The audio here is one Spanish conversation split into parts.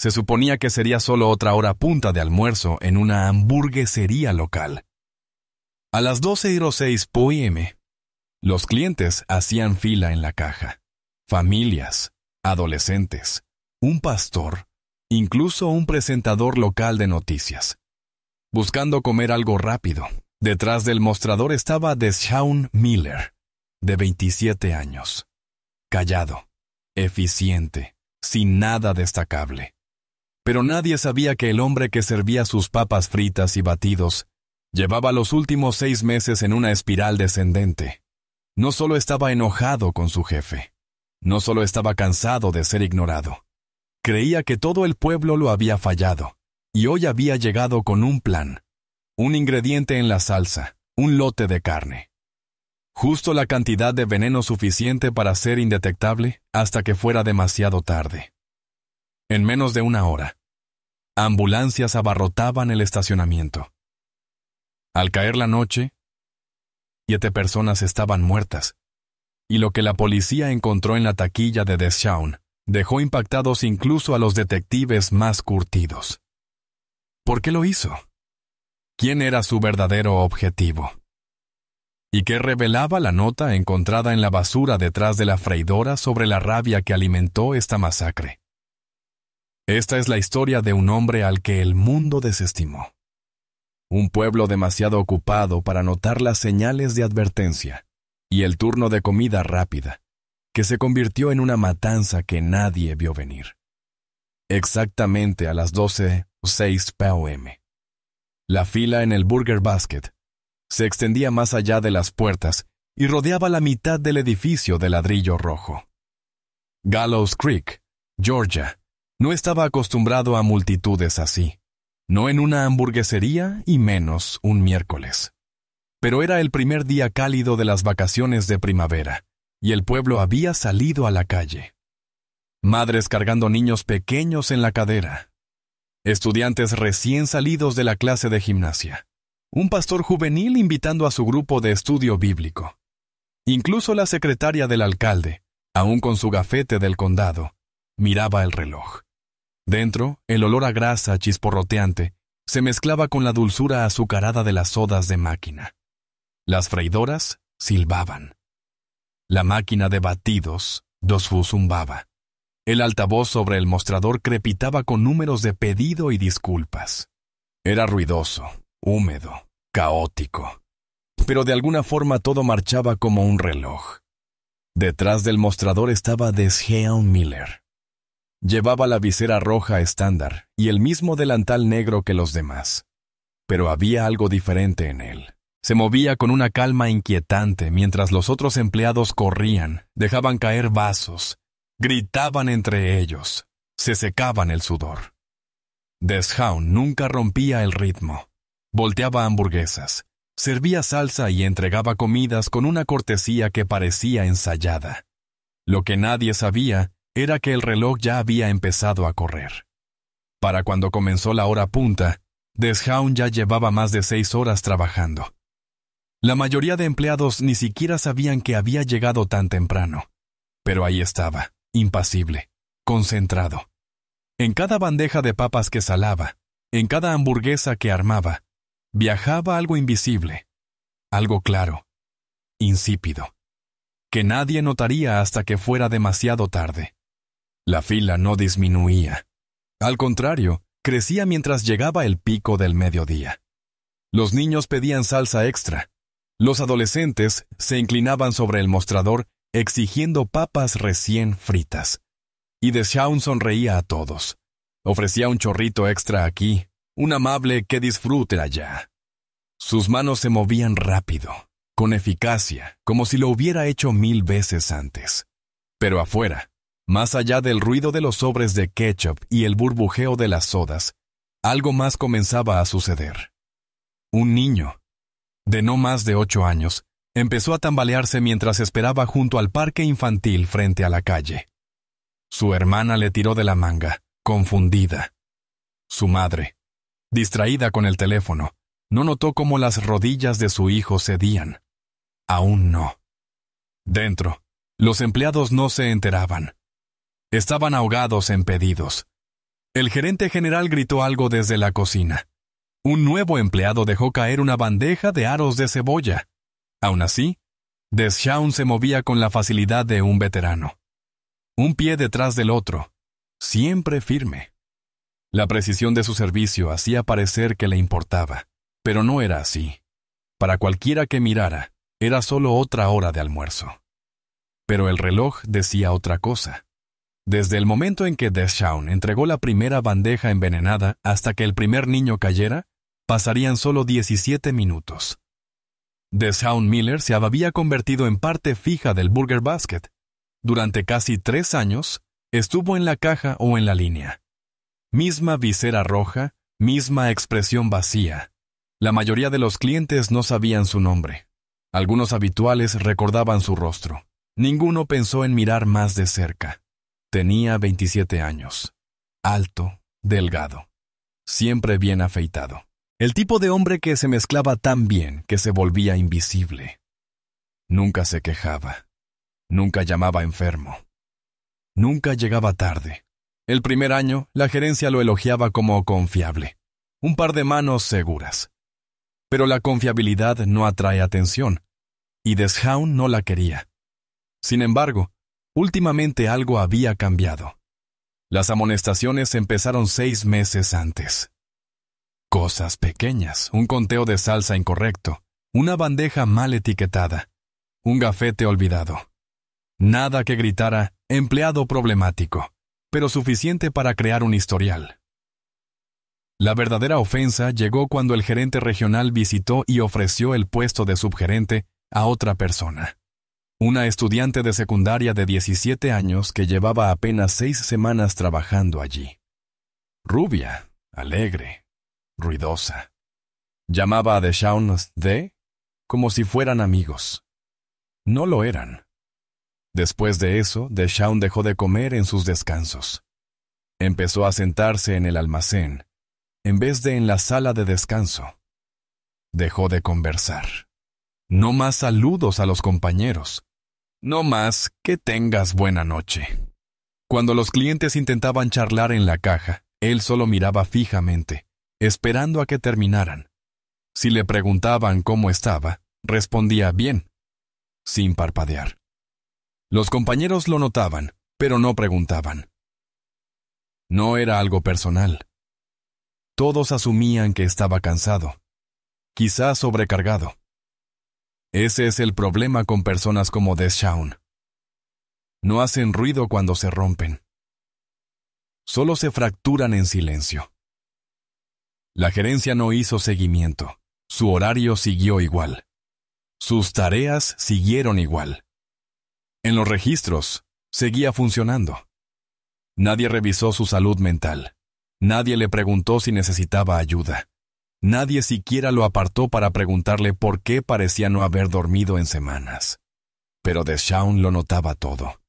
Se suponía que sería solo otra hora punta de almuerzo en una hamburguesería local. A las 12:06 p.m., los clientes hacían fila en la caja. Familias, adolescentes, un pastor, incluso un presentador local de noticias. Buscando comer algo rápido, detrás del mostrador estaba Deshaun Miller, de 27 años. Callado, eficiente, sin nada destacable. Pero nadie sabía que el hombre que servía sus papas fritas y batidos llevaba los últimos 6 meses en una espiral descendente. No solo estaba enojado con su jefe, no solo estaba cansado de ser ignorado. Creía que todo el pueblo lo había fallado, y hoy había llegado con un plan, un ingrediente en la salsa, un lote de carne. Justo la cantidad de veneno suficiente para ser indetectable hasta que fuera demasiado tarde. En menos de una hora, ambulancias abarrotaban el estacionamiento. Al caer la noche, 7 personas estaban muertas, y lo que la policía encontró en la taquilla de Deshaun dejó impactados incluso a los detectives más curtidos. ¿Por qué lo hizo? ¿Quién era su verdadero objetivo? ¿Y qué revelaba la nota encontrada en la basura detrás de la freidora sobre la rabia que alimentó esta masacre? Esta es la historia de un hombre al que el mundo desestimó. Un pueblo demasiado ocupado para notar las señales de advertencia y el turno de comida rápida, que se convirtió en una matanza que nadie vio venir. Exactamente a las 12:06 p.m. La fila en el Burger Basket se extendía más allá de las puertas y rodeaba la mitad del edificio de ladrillo rojo. Gallows Creek, Georgia, no estaba acostumbrado a multitudes así, no en una hamburguesería y menos un miércoles. Pero era el primer día cálido de las vacaciones de primavera, y el pueblo había salido a la calle. Madres cargando niños pequeños en la cadera, estudiantes recién salidos de la clase de gimnasia, un pastor juvenil invitando a su grupo de estudio bíblico. Incluso la secretaria del alcalde, aún con su gafete del condado, miraba el reloj. Dentro, el olor a grasa chisporroteante se mezclaba con la dulzura azucarada de las sodas de máquina. Las freidoras silbaban. La máquina de batidos zumbaba. El altavoz sobre el mostrador crepitaba con números de pedido y disculpas. Era ruidoso, húmedo, caótico. Pero de alguna forma todo marchaba como un reloj. Detrás del mostrador estaba Deshaun Miller. Llevaba la visera roja estándar y el mismo delantal negro que los demás. Pero había algo diferente en él. Se movía con una calma inquietante mientras los otros empleados corrían, dejaban caer vasos, gritaban entre ellos, se secaban el sudor. Deshaun nunca rompía el ritmo. Volteaba hamburguesas, servía salsa y entregaba comidas con una cortesía que parecía ensayada. Lo que nadie sabía era que el reloj ya había empezado a correr. Para cuando comenzó la hora punta, Deshaun ya llevaba más de 6 horas trabajando. La mayoría de empleados ni siquiera sabían que había llegado tan temprano. Pero ahí estaba, impasible, concentrado. En cada bandeja de papas que salaba, en cada hamburguesa que armaba, viajaba algo invisible, algo claro, insípido, que nadie notaría hasta que fuera demasiado tarde. La fila no disminuía. Al contrario, crecía mientras llegaba el pico del mediodía. Los niños pedían salsa extra. Los adolescentes se inclinaban sobre el mostrador exigiendo papas recién fritas. Y Deshaun sonreía a todos. Ofrecía un chorrito extra aquí, un amable que disfrute allá. Sus manos se movían rápido, con eficacia, como si lo hubiera hecho 1000 veces antes. Pero afuera, más allá del ruido de los sobres de ketchup y el burbujeo de las sodas, algo más comenzaba a suceder. Un niño, de no más de 8 años, empezó a tambalearse mientras esperaba junto al parque infantil frente a la calle. Su hermana le tiró de la manga, confundida. Su madre, distraída con el teléfono, no notó cómo las rodillas de su hijo cedían. Aún no. Dentro, los empleados no se enteraban. Estaban ahogados en pedidos. El gerente general gritó algo desde la cocina. Un nuevo empleado dejó caer una bandeja de aros de cebolla. Aún así, Deschamps se movía con la facilidad de un veterano. Un pie detrás del otro, siempre firme. La precisión de su servicio hacía parecer que le importaba, pero no era así. Para cualquiera que mirara, era solo otra hora de almuerzo. Pero el reloj decía otra cosa. Desde el momento en que Deschamps entregó la primera bandeja envenenada hasta que el primer niño cayera, pasarían solo 17 minutos. Deschamps Miller se había convertido en parte fija del Burger Basket. Durante casi 3 años, estuvo en la caja o en la línea. Misma visera roja, misma expresión vacía. La mayoría de los clientes no sabían su nombre. Algunos habituales recordaban su rostro. Ninguno pensó en mirar más de cerca. Tenía 27 años. Alto, delgado. Siempre bien afeitado. El tipo de hombre que se mezclaba tan bien que se volvía invisible. Nunca se quejaba. Nunca llamaba enfermo. Nunca llegaba tarde. El primer año, la gerencia lo elogiaba como confiable. Un par de manos seguras. Pero la confiabilidad no atrae atención, y Deschamps no la quería. Sin embargo, últimamente algo había cambiado. Las amonestaciones empezaron 6 meses antes. Cosas pequeñas, un conteo de salsa incorrecto, una bandeja mal etiquetada, un gafete olvidado. Nada que gritara empleado problemático, pero suficiente para crear un historial. La verdadera ofensa llegó cuando el gerente regional visitó y ofreció el puesto de subgerente a otra persona. Una estudiante de secundaria de 17 años que llevaba apenas 6 semanas trabajando allí. Rubia, alegre, ruidosa. Llamaba a Deschamps de, como si fueran amigos. No lo eran. Después de eso, Deschamps dejó de comer en sus descansos. Empezó a sentarse en el almacén, en vez de en la sala de descanso. Dejó de conversar. No más saludos a los compañeros. No más que tengas buena noche. Cuando los clientes intentaban charlar en la caja, él solo miraba fijamente, esperando a que terminaran. Si le preguntaban cómo estaba, respondía bien, sin parpadear. Los compañeros lo notaban, pero no preguntaban. No era algo personal. Todos asumían que estaba cansado, quizás sobrecargado. Ese es el problema con personas como Deschamps. No hacen ruido cuando se rompen. Solo se fracturan en silencio. La gerencia no hizo seguimiento. Su horario siguió igual. Sus tareas siguieron igual. En los registros, seguía funcionando. Nadie revisó su salud mental. Nadie le preguntó si necesitaba ayuda. Nadie siquiera lo apartó para preguntarle por qué parecía no haber dormido en semanas. Pero Deschamps lo notaba todo.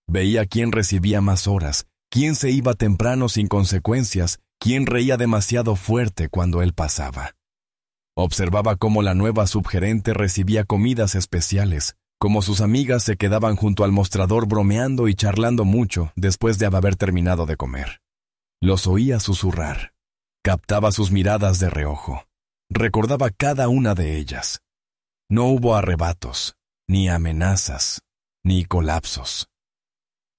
Veía quién recibía más horas, quién se iba temprano sin consecuencias, quién reía demasiado fuerte cuando él pasaba. Observaba cómo la nueva subgerente recibía comidas especiales, cómo sus amigas se quedaban junto al mostrador bromeando y charlando mucho después de haber terminado de comer. Los oía susurrar. Captaba sus miradas de reojo. Recordaba cada una de ellas. No hubo arrebatos, ni amenazas, ni colapsos.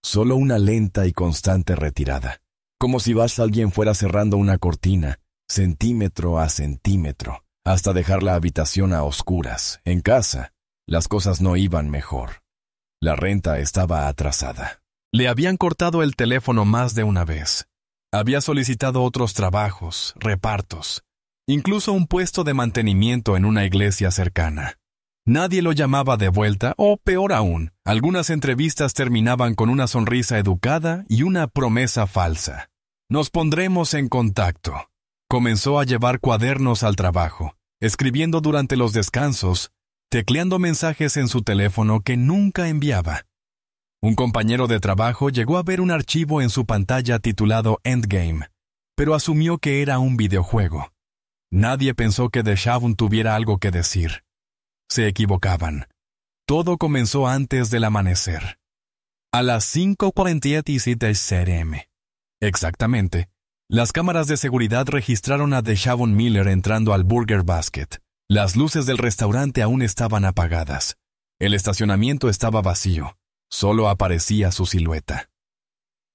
Solo una lenta y constante retirada, como si alguien fuera cerrando una cortina, centímetro a centímetro, hasta dejar la habitación a oscuras. En casa, las cosas no iban mejor. La renta estaba atrasada. Le habían cortado el teléfono más de una vez. Había solicitado otros trabajos, repartos, incluso un puesto de mantenimiento en una iglesia cercana. Nadie lo llamaba de vuelta o, peor aún, algunas entrevistas terminaban con una sonrisa educada y una promesa falsa. Nos pondremos en contacto. Comenzó a llevar cuadernos al trabajo, escribiendo durante los descansos, tecleando mensajes en su teléfono que nunca enviaba. Un compañero de trabajo llegó a ver un archivo en su pantalla titulado Endgame, pero asumió que era un videojuego. Nadie pensó que Deschamps tuviera algo que decir. Se equivocaban. Todo comenzó antes del amanecer. A las 5:47 am. Exactamente, Las cámaras de seguridad registraron a Deshaun Miller entrando al Burger Basket. Las luces del restaurante aún estaban apagadas. El estacionamiento estaba vacío. Solo aparecía su silueta.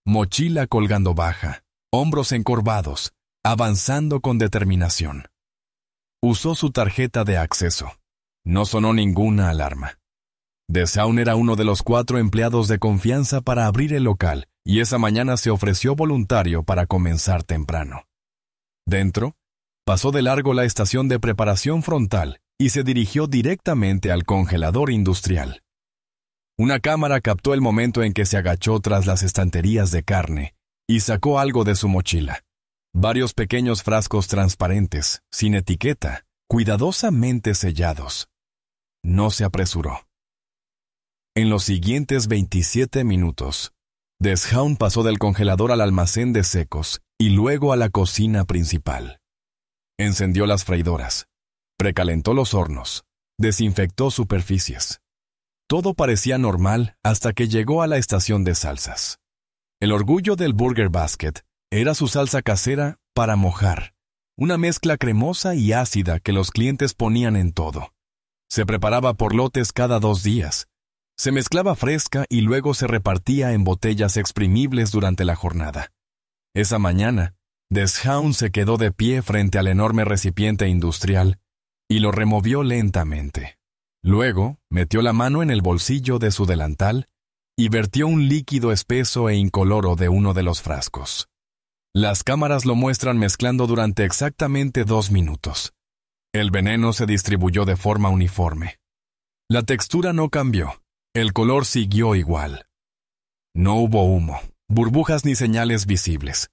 Mochila colgando baja, hombros encorvados, avanzando con determinación. Usó su tarjeta de acceso. No sonó ninguna alarma. Deshaun era uno de los 4 empleados de confianza para abrir el local, y esa mañana se ofreció voluntario para comenzar temprano. Dentro, pasó de largo la estación de preparación frontal y se dirigió directamente al congelador industrial. Una cámara captó el momento en que se agachó tras las estanterías de carne y sacó algo de su mochila. Varios pequeños frascos transparentes, sin etiqueta, cuidadosamente sellados. No se apresuró. En los siguientes 27 minutos, Deshaun pasó del congelador al almacén de secos y luego a la cocina principal. Encendió las freidoras, precalentó los hornos, desinfectó superficies. Todo parecía normal hasta que llegó a la estación de salsas. El orgullo del Burger Basket era su salsa casera para mojar, una mezcla cremosa y ácida que los clientes ponían en todo. Se preparaba por lotes cada 2 días. Se mezclaba fresca y luego se repartía en botellas exprimibles durante la jornada. Esa mañana, Deshaun se quedó de pie frente al enorme recipiente industrial y lo removió lentamente. Luego, metió la mano en el bolsillo de su delantal y vertió un líquido espeso e incoloro de uno de los frascos. Las cámaras lo muestran mezclando durante exactamente 2 minutos. El veneno se distribuyó de forma uniforme. La textura no cambió. El color siguió igual. No hubo humo, burbujas ni señales visibles.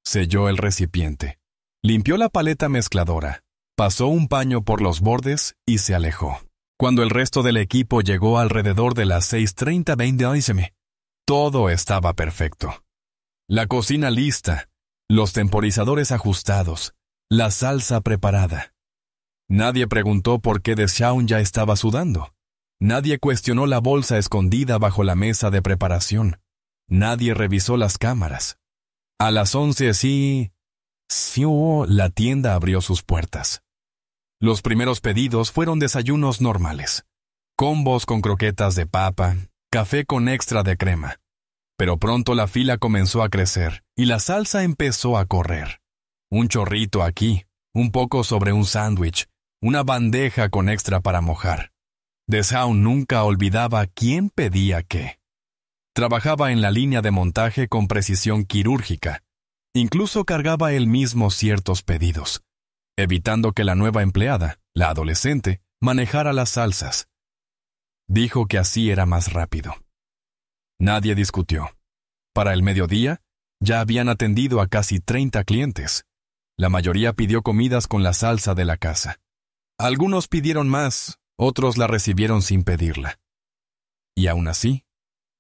Selló el recipiente. Limpió la paleta mezcladora. Pasó un paño por los bordes y se alejó. Cuando el resto del equipo llegó alrededor de las 6:30 am, todo estaba perfecto. La cocina lista, los temporizadores ajustados, la salsa preparada. Nadie preguntó por qué Deshaun ya estaba sudando. Nadie cuestionó la bolsa escondida bajo la mesa de preparación. Nadie revisó las cámaras. A las 11 la tienda abrió sus puertas. Los primeros pedidos fueron desayunos normales. Combos con croquetas de papa, café con extra de crema. Pero pronto la fila comenzó a crecer y la salsa empezó a correr. Un chorrito aquí, un poco sobre un sándwich, una bandeja con extra para mojar. Deshaun nunca olvidaba quién pedía qué. Trabajaba en la línea de montaje con precisión quirúrgica. Incluso cargaba él mismo ciertos pedidos, evitando que la nueva empleada, la adolescente, manejara las salsas. Dijo que así era más rápido. Nadie discutió. Para el mediodía, ya habían atendido a casi 30 clientes. La mayoría pidió comidas con la salsa de la casa. Algunos pidieron más, otros la recibieron sin pedirla. Y aún así,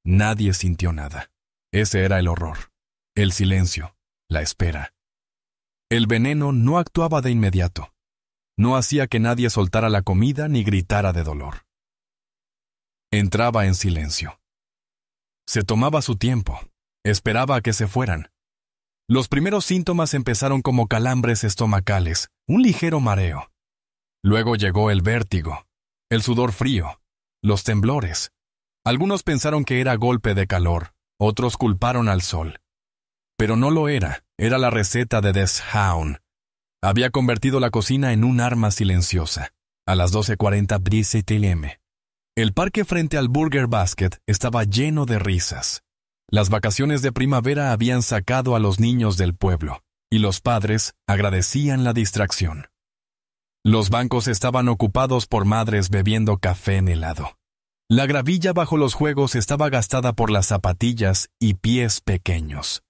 nadie sintió nada. Ese era el horror, el silencio, la espera. El veneno no actuaba de inmediato. No hacía que nadie soltara la comida ni gritara de dolor. Entraba en silencio. Se tomaba su tiempo. Esperaba a que se fueran. Los primeros síntomas empezaron como calambres estomacales, un ligero mareo. Luego llegó el vértigo, el sudor frío, los temblores. Algunos pensaron que era golpe de calor, otros culparon al sol. Pero no lo era, era la receta de Deshaun. Había convertido la cocina en un arma silenciosa. A las 12:40 am. El parque frente al Burger Basket estaba lleno de risas. Las vacaciones de primavera habían sacado a los niños del pueblo, y los padres agradecían la distracción. Los bancos estaban ocupados por madres bebiendo café en helado. La gravilla bajo los juegos estaba gastada por las zapatillas y pies pequeños.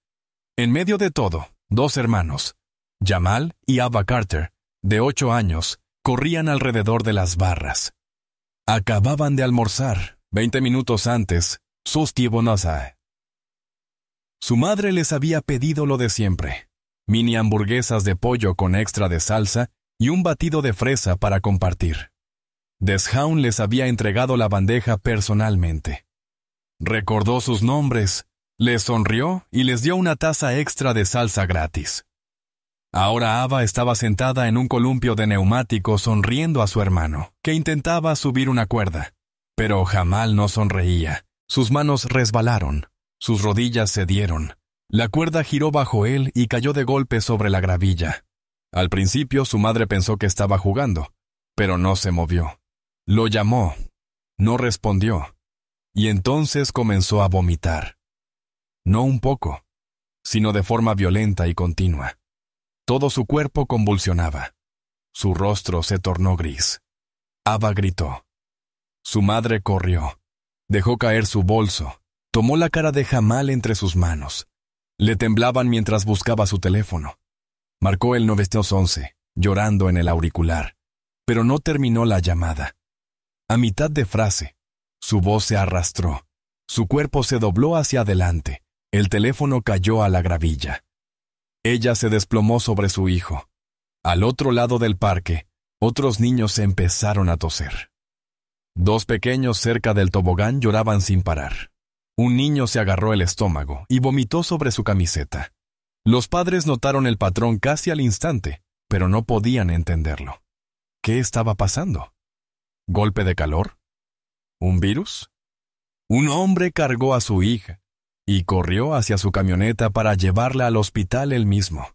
En medio de todo, 2 hermanos, Jamal y Ava Carter, de 8 años, corrían alrededor de las barras. Acababan de almorzar, 20 minutos antes, Su madre les había pedido lo de siempre: mini hamburguesas de pollo con extra de salsa y un batido de fresa para compartir. Deshaun les había entregado la bandeja personalmente. Recordó sus nombres, Les sonrió y les dio una taza extra de salsa gratis. Ahora Ava estaba sentada en un columpio de neumático sonriendo a su hermano, que intentaba subir una cuerda. Pero Jamal no sonreía. Sus manos resbalaron, sus rodillas cedieron. La cuerda giró bajo él y cayó de golpe sobre la gravilla. Al principio su madre pensó que estaba jugando, pero no se movió. Lo llamó. No respondió. Y entonces comenzó a vomitar. No un poco, sino de forma violenta y continua. Todo su cuerpo convulsionaba. Su rostro se tornó gris. Ava gritó. Su madre corrió. Dejó caer su bolso. Tomó la cara de Jamal entre sus manos. Le temblaban mientras buscaba su teléfono. Marcó el 911, llorando en el auricular. Pero no terminó la llamada. A mitad de frase, su voz se arrastró. Su cuerpo se dobló hacia adelante. El teléfono cayó a la gravilla. Ella se desplomó sobre su hijo. Al otro lado del parque, otros niños empezaron a toser. 2 pequeños cerca del tobogán lloraban sin parar. Un niño se agarró el estómago y vomitó sobre su camiseta. Los padres notaron el patrón casi al instante, pero no podían entenderlo. ¿Qué estaba pasando? ¿Golpe de calor? ¿Un virus? Un hombre cargó a su hija y corrió hacia su camioneta para llevarla al hospital él mismo.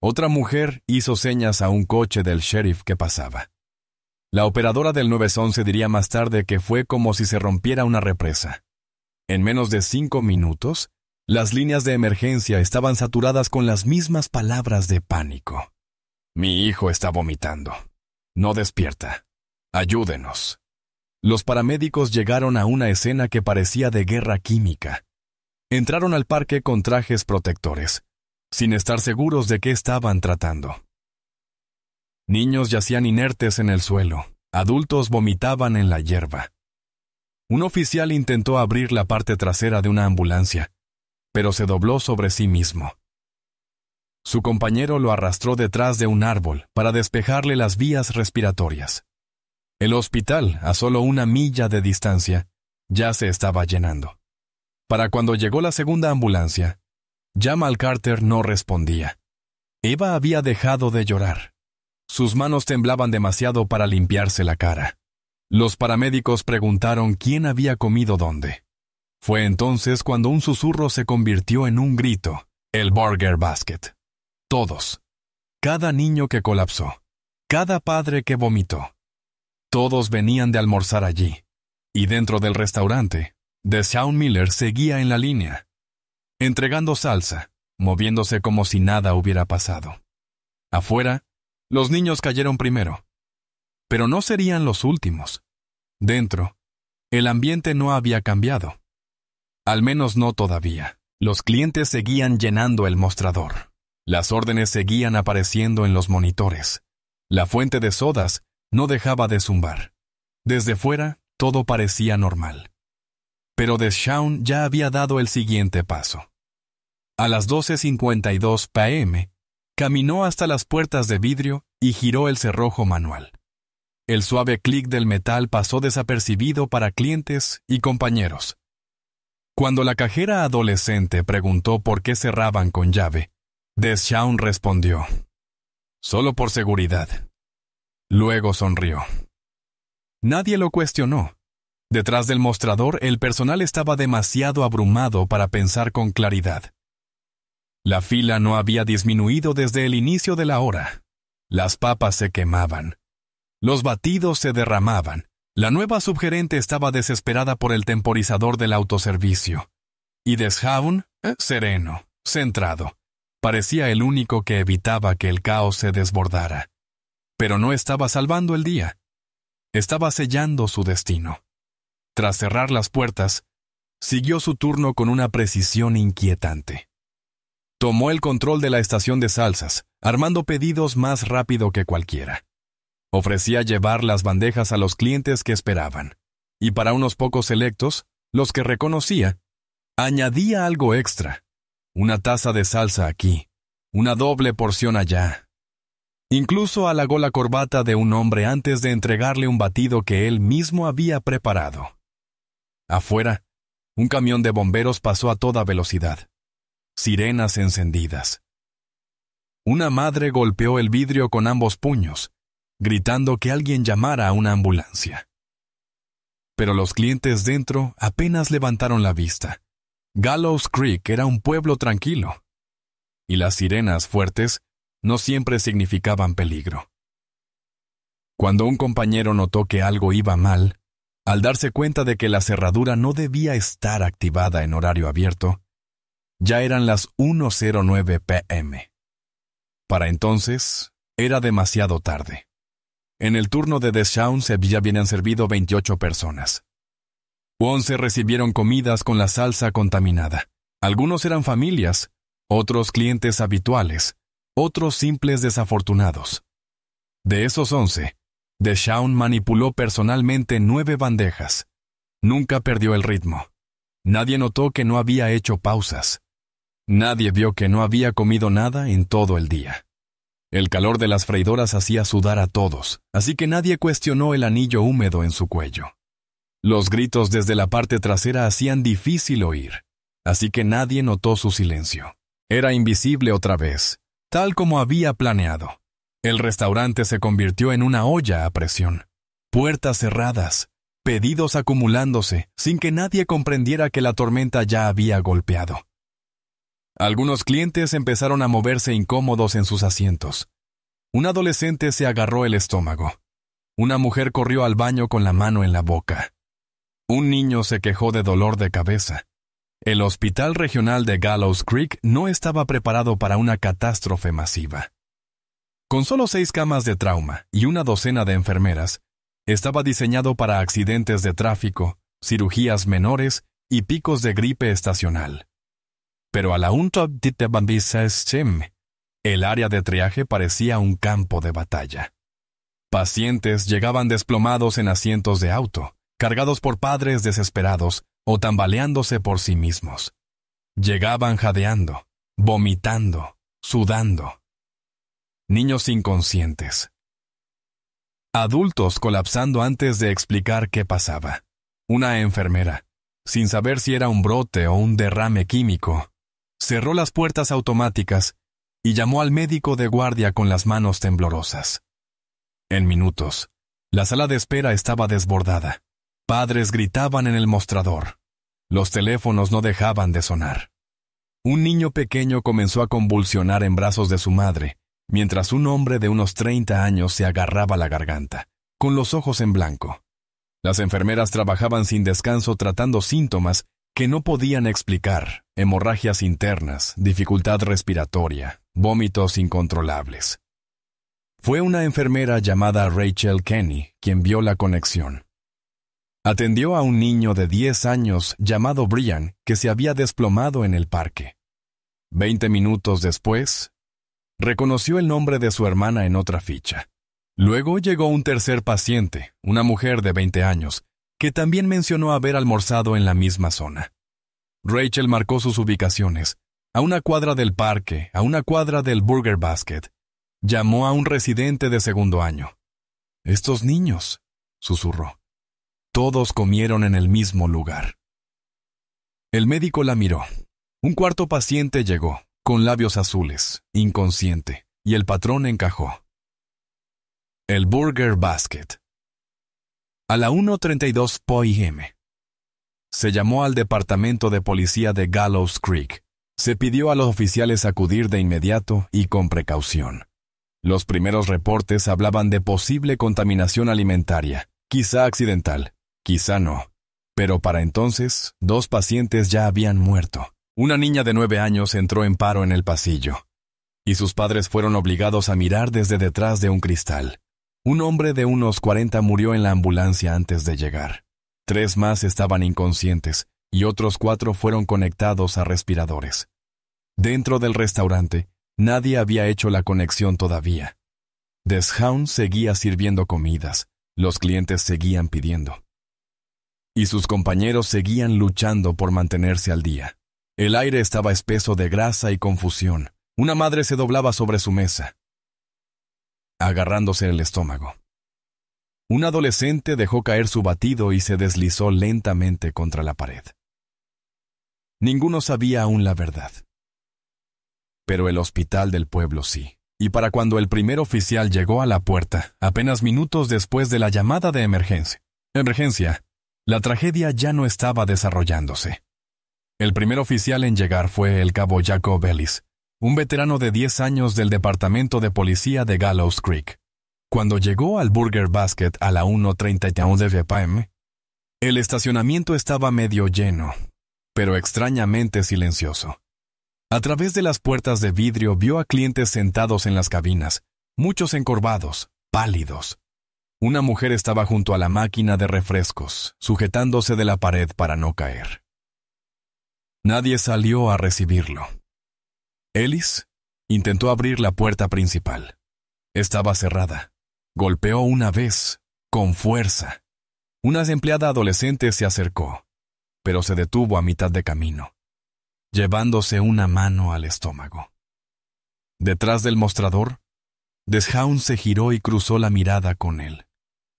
Otra mujer hizo señas a un coche del sheriff que pasaba. La operadora del 911 diría más tarde que fue como si se rompiera una represa. En menos de 5 minutos, las líneas de emergencia estaban saturadas con las mismas palabras de pánico. Mi hijo está vomitando. No despierta. Ayúdenos. Los paramédicos llegaron a una escena que parecía de guerra química. Entraron al parque con trajes protectores, sin estar seguros de qué estaban tratando. Niños yacían inertes en el suelo, adultos vomitaban en la hierba. Un oficial intentó abrir la parte trasera de una ambulancia, pero se dobló sobre sí mismo. Su compañero lo arrastró detrás de un árbol para despejarle las vías respiratorias. El hospital, a solo 1 milla de distancia, ya se estaba llenando. Para cuando llegó la segunda ambulancia, Jamal Carter no respondía. Eva había dejado de llorar. Sus manos temblaban demasiado para limpiarse la cara. Los paramédicos preguntaron quién había comido dónde. Fue entonces cuando un susurro se convirtió en un grito. El Burger Basket. Todos. Cada niño que colapsó. Cada padre que vomitó. Todos venían de almorzar allí. Y dentro del restaurante, Deshaun Miller seguía en la línea, entregando salsa, moviéndose como si nada hubiera pasado. Afuera, los niños cayeron primero. Pero no serían los últimos. Dentro, el ambiente no había cambiado. Al menos no todavía. Los clientes seguían llenando el mostrador. Las órdenes seguían apareciendo en los monitores. La fuente de sodas no dejaba de zumbar. Desde fuera, todo parecía normal. Pero Deshaun ya había dado el siguiente paso. A las 12:52 p.m., caminó hasta las puertas de vidrio y giró el cerrojo manual. El suave clic del metal pasó desapercibido para clientes y compañeros. Cuando la cajera adolescente preguntó por qué cerraban con llave, Deshaun respondió: «Solo por seguridad». Luego sonrió. Nadie lo cuestionó. Detrás del mostrador, el personal estaba demasiado abrumado para pensar con claridad. La fila no había disminuido desde el inicio de la hora. Las papas se quemaban. Los batidos se derramaban. La nueva subgerente estaba desesperada por el temporizador del autoservicio. Y Deshaun, sereno, centrado, parecía el único que evitaba que el caos se desbordara. Pero no estaba salvando el día. Estaba sellando su destino. Tras cerrar las puertas, siguió su turno con una precisión inquietante. Tomó el control de la estación de salsas, armando pedidos más rápido que cualquiera. Ofrecía llevar las bandejas a los clientes que esperaban, y para unos pocos selectos, los que reconocía, añadía algo extra. Una taza de salsa aquí, una doble porción allá. Incluso halagó la corbata de un hombre antes de entregarle un batido que él mismo había preparado. Afuera, Un camión de bomberos pasó a toda velocidad. Sirenas encendidas. Una madre golpeó el vidrio con ambos puños, gritando que alguien llamara a una ambulancia. Pero los clientes dentro apenas levantaron la vista. Gallows Creek era un pueblo tranquilo, y las sirenas fuertes no siempre significaban peligro. Cuando un compañero notó que algo iba mal, al darse cuenta de que la cerradura no debía estar activada en horario abierto, ya eran las 1:09 p.m. Para entonces, era demasiado tarde. En el turno de Deshaun ya habían servido 28 personas. 11 recibieron comidas con la salsa contaminada. Algunos eran familias, otros clientes habituales, otros simples desafortunados. De esos 11, Deshaun manipuló personalmente 9 bandejas. Nunca perdió el ritmo. Nadie notó que no había hecho pausas. Nadie vio que no había comido nada en todo el día. El calor de las freidoras hacía sudar a todos, así que nadie cuestionó el anillo húmedo en su cuello. Los gritos desde la parte trasera hacían difícil oír, así que nadie notó su silencio. Era invisible otra vez, tal como había planeado. El restaurante se convirtió en una olla a presión. Puertas cerradas, pedidos acumulándose, sin que nadie comprendiera que la tormenta ya había golpeado. Algunos clientes empezaron a moverse incómodos en sus asientos. Un adolescente se agarró el estómago. Una mujer corrió al baño con la mano en la boca. Un niño se quejó de dolor de cabeza. El Hospital Regional de Gallows Creek no estaba preparado para una catástrofe masiva. Con solo 6 camas de trauma y una docena de enfermeras, estaba diseñado para accidentes de tráfico, cirugías menores y picos de gripe estacional. Pero a la el área de triaje parecía un campo de batalla. Pacientes llegaban desplomados en asientos de auto, cargados por padres desesperados o tambaleándose por sí mismos. Llegaban jadeando, vomitando, sudando. Niños inconscientes. Adultos colapsando antes de explicar qué pasaba. Una enfermera, sin saber si era un brote o un derrame químico, cerró las puertas automáticas y llamó al médico de guardia con las manos temblorosas. En minutos, la sala de espera estaba desbordada. Padres gritaban en el mostrador. Los teléfonos no dejaban de sonar. Un niño pequeño comenzó a convulsionar en brazos de su madre, mientras un hombre de unos 30 años se agarraba la garganta, con los ojos en blanco. Las enfermeras trabajaban sin descanso tratando síntomas que no podían explicar: hemorragias internas, dificultad respiratoria, vómitos incontrolables. Fue una enfermera llamada Rachel Kenny quien vio la conexión. Atendió a un niño de 10 años llamado Brian que se había desplomado en el parque. 20 minutos después, reconoció el nombre de su hermana en otra ficha. Luego llegó un tercer paciente, una mujer de 20 años, que también mencionó haber almorzado en la misma zona. Rachel marcó sus ubicaciones: a una cuadra del parque, a una cuadra del Burger Basket. Llamó a un residente de segundo año. «Estos niños», susurró. «Todos comieron en el mismo lugar». El médico la miró. Un cuarto paciente llegó, con labios azules, inconsciente, y el patrón encajó. El Burger Basket. A la 1:32 p.m. Se llamó al departamento de policía de Gallows Creek. Se pidió a los oficiales acudir de inmediato y con precaución. Los primeros reportes hablaban de posible contaminación alimentaria, quizá accidental, quizá no. Pero para entonces, 2 pacientes ya habían muerto. Una niña de 9 años entró en paro en el pasillo, y sus padres fueron obligados a mirar desde detrás de un cristal. Un hombre de unos 40 murió en la ambulancia antes de llegar. 3 más estaban inconscientes, y otros 4 fueron conectados a respiradores. Dentro del restaurante, nadie había hecho la conexión todavía. Deshaun seguía sirviendo comidas, los clientes seguían pidiendo. Y sus compañeros seguían luchando por mantenerse al día. El aire estaba espeso de grasa y confusión. Una madre se doblaba sobre su mesa, agarrándose el estómago. Un adolescente dejó caer su batido y se deslizó lentamente contra la pared. Ninguno sabía aún la verdad. Pero el hospital del pueblo sí. Y para cuando el primer oficial llegó a la puerta, apenas minutos después de la llamada de emergencia, la tragedia ya no estaba desarrollándose. El primer oficial en llegar fue el cabo Jacob Ellis, un veterano de 10 años del departamento de policía de Gallows Creek. Cuando llegó al Burger Basket a la 1:31 p.m., el estacionamiento estaba medio lleno, pero extrañamente silencioso. A través de las puertas de vidrio vio a clientes sentados en las cabinas, muchos encorvados, pálidos. Una mujer estaba junto a la máquina de refrescos, sujetándose de la pared para no caer. Nadie salió a recibirlo. Ellis intentó abrir la puerta principal. Estaba cerrada. Golpeó una vez, con fuerza. Una empleada adolescente se acercó, pero se detuvo a mitad de camino, llevándose una mano al estómago. Detrás del mostrador, Deshaun se giró y cruzó la mirada con él.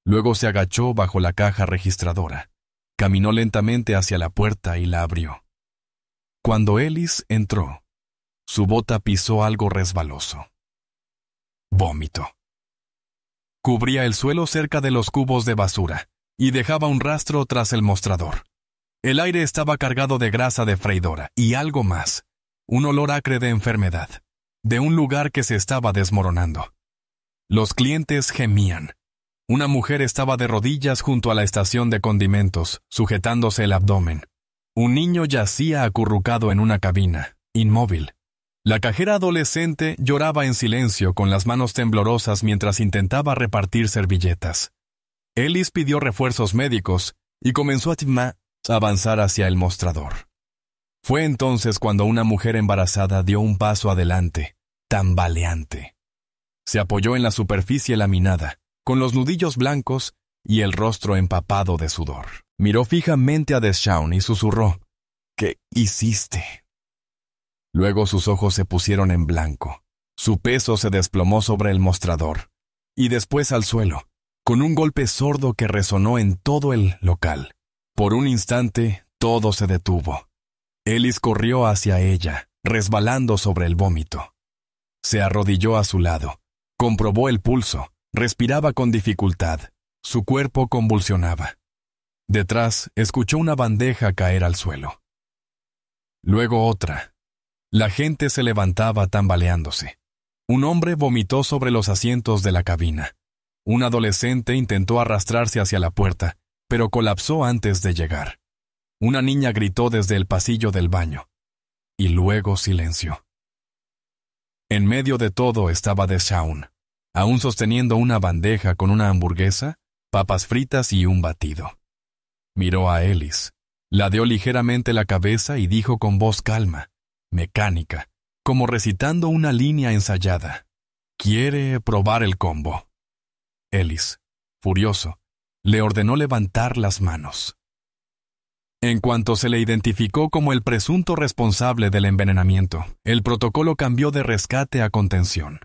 Luego se agachó bajo la caja registradora, caminó lentamente hacia la puerta y la abrió. Cuando Ellis entró, su bota pisó algo resbaloso. Vómito. Cubría el suelo cerca de los cubos de basura y dejaba un rastro tras el mostrador. El aire estaba cargado de grasa de freidora y algo más, un olor acre de enfermedad, de un lugar que se estaba desmoronando. Los clientes gemían. Una mujer estaba de rodillas junto a la estación de condimentos, sujetándose el abdomen. Un niño yacía acurrucado en una cabina, inmóvil. La cajera adolescente lloraba en silencio con las manos temblorosas mientras intentaba repartir servilletas. Ellis pidió refuerzos médicos y comenzó a avanzar hacia el mostrador. Fue entonces cuando una mujer embarazada dio un paso adelante, tambaleante. Se apoyó en la superficie laminada, con los nudillos blancos y el rostro empapado de sudor. Miró fijamente a Deshaun y susurró: «¿Qué hiciste?». Luego sus ojos se pusieron en blanco. Su peso se desplomó sobre el mostrador, y después al suelo, con un golpe sordo que resonó en todo el local. Por un instante, todo se detuvo. Ellis corrió hacia ella, resbalando sobre el vómito. Se arrodilló a su lado, comprobó el pulso, respiraba con dificultad, su cuerpo convulsionaba. Detrás, escuchó una bandeja caer al suelo. Luego otra. La gente se levantaba tambaleándose. Un hombre vomitó sobre los asientos de la cabina. Un adolescente intentó arrastrarse hacia la puerta, pero colapsó antes de llegar. Una niña gritó desde el pasillo del baño. Y luego silencio. En medio de todo estaba Deshaun, aún sosteniendo una bandeja con una hamburguesa, papas fritas y un batido. Miró a Ellis, ladeó ligeramente la cabeza y dijo con voz calma, mecánica, como recitando una línea ensayada: «¿Quiere probar el combo?». Ellis, furioso, le ordenó levantar las manos. En cuanto se le identificó como el presunto responsable del envenenamiento, el protocolo cambió de rescate a contención.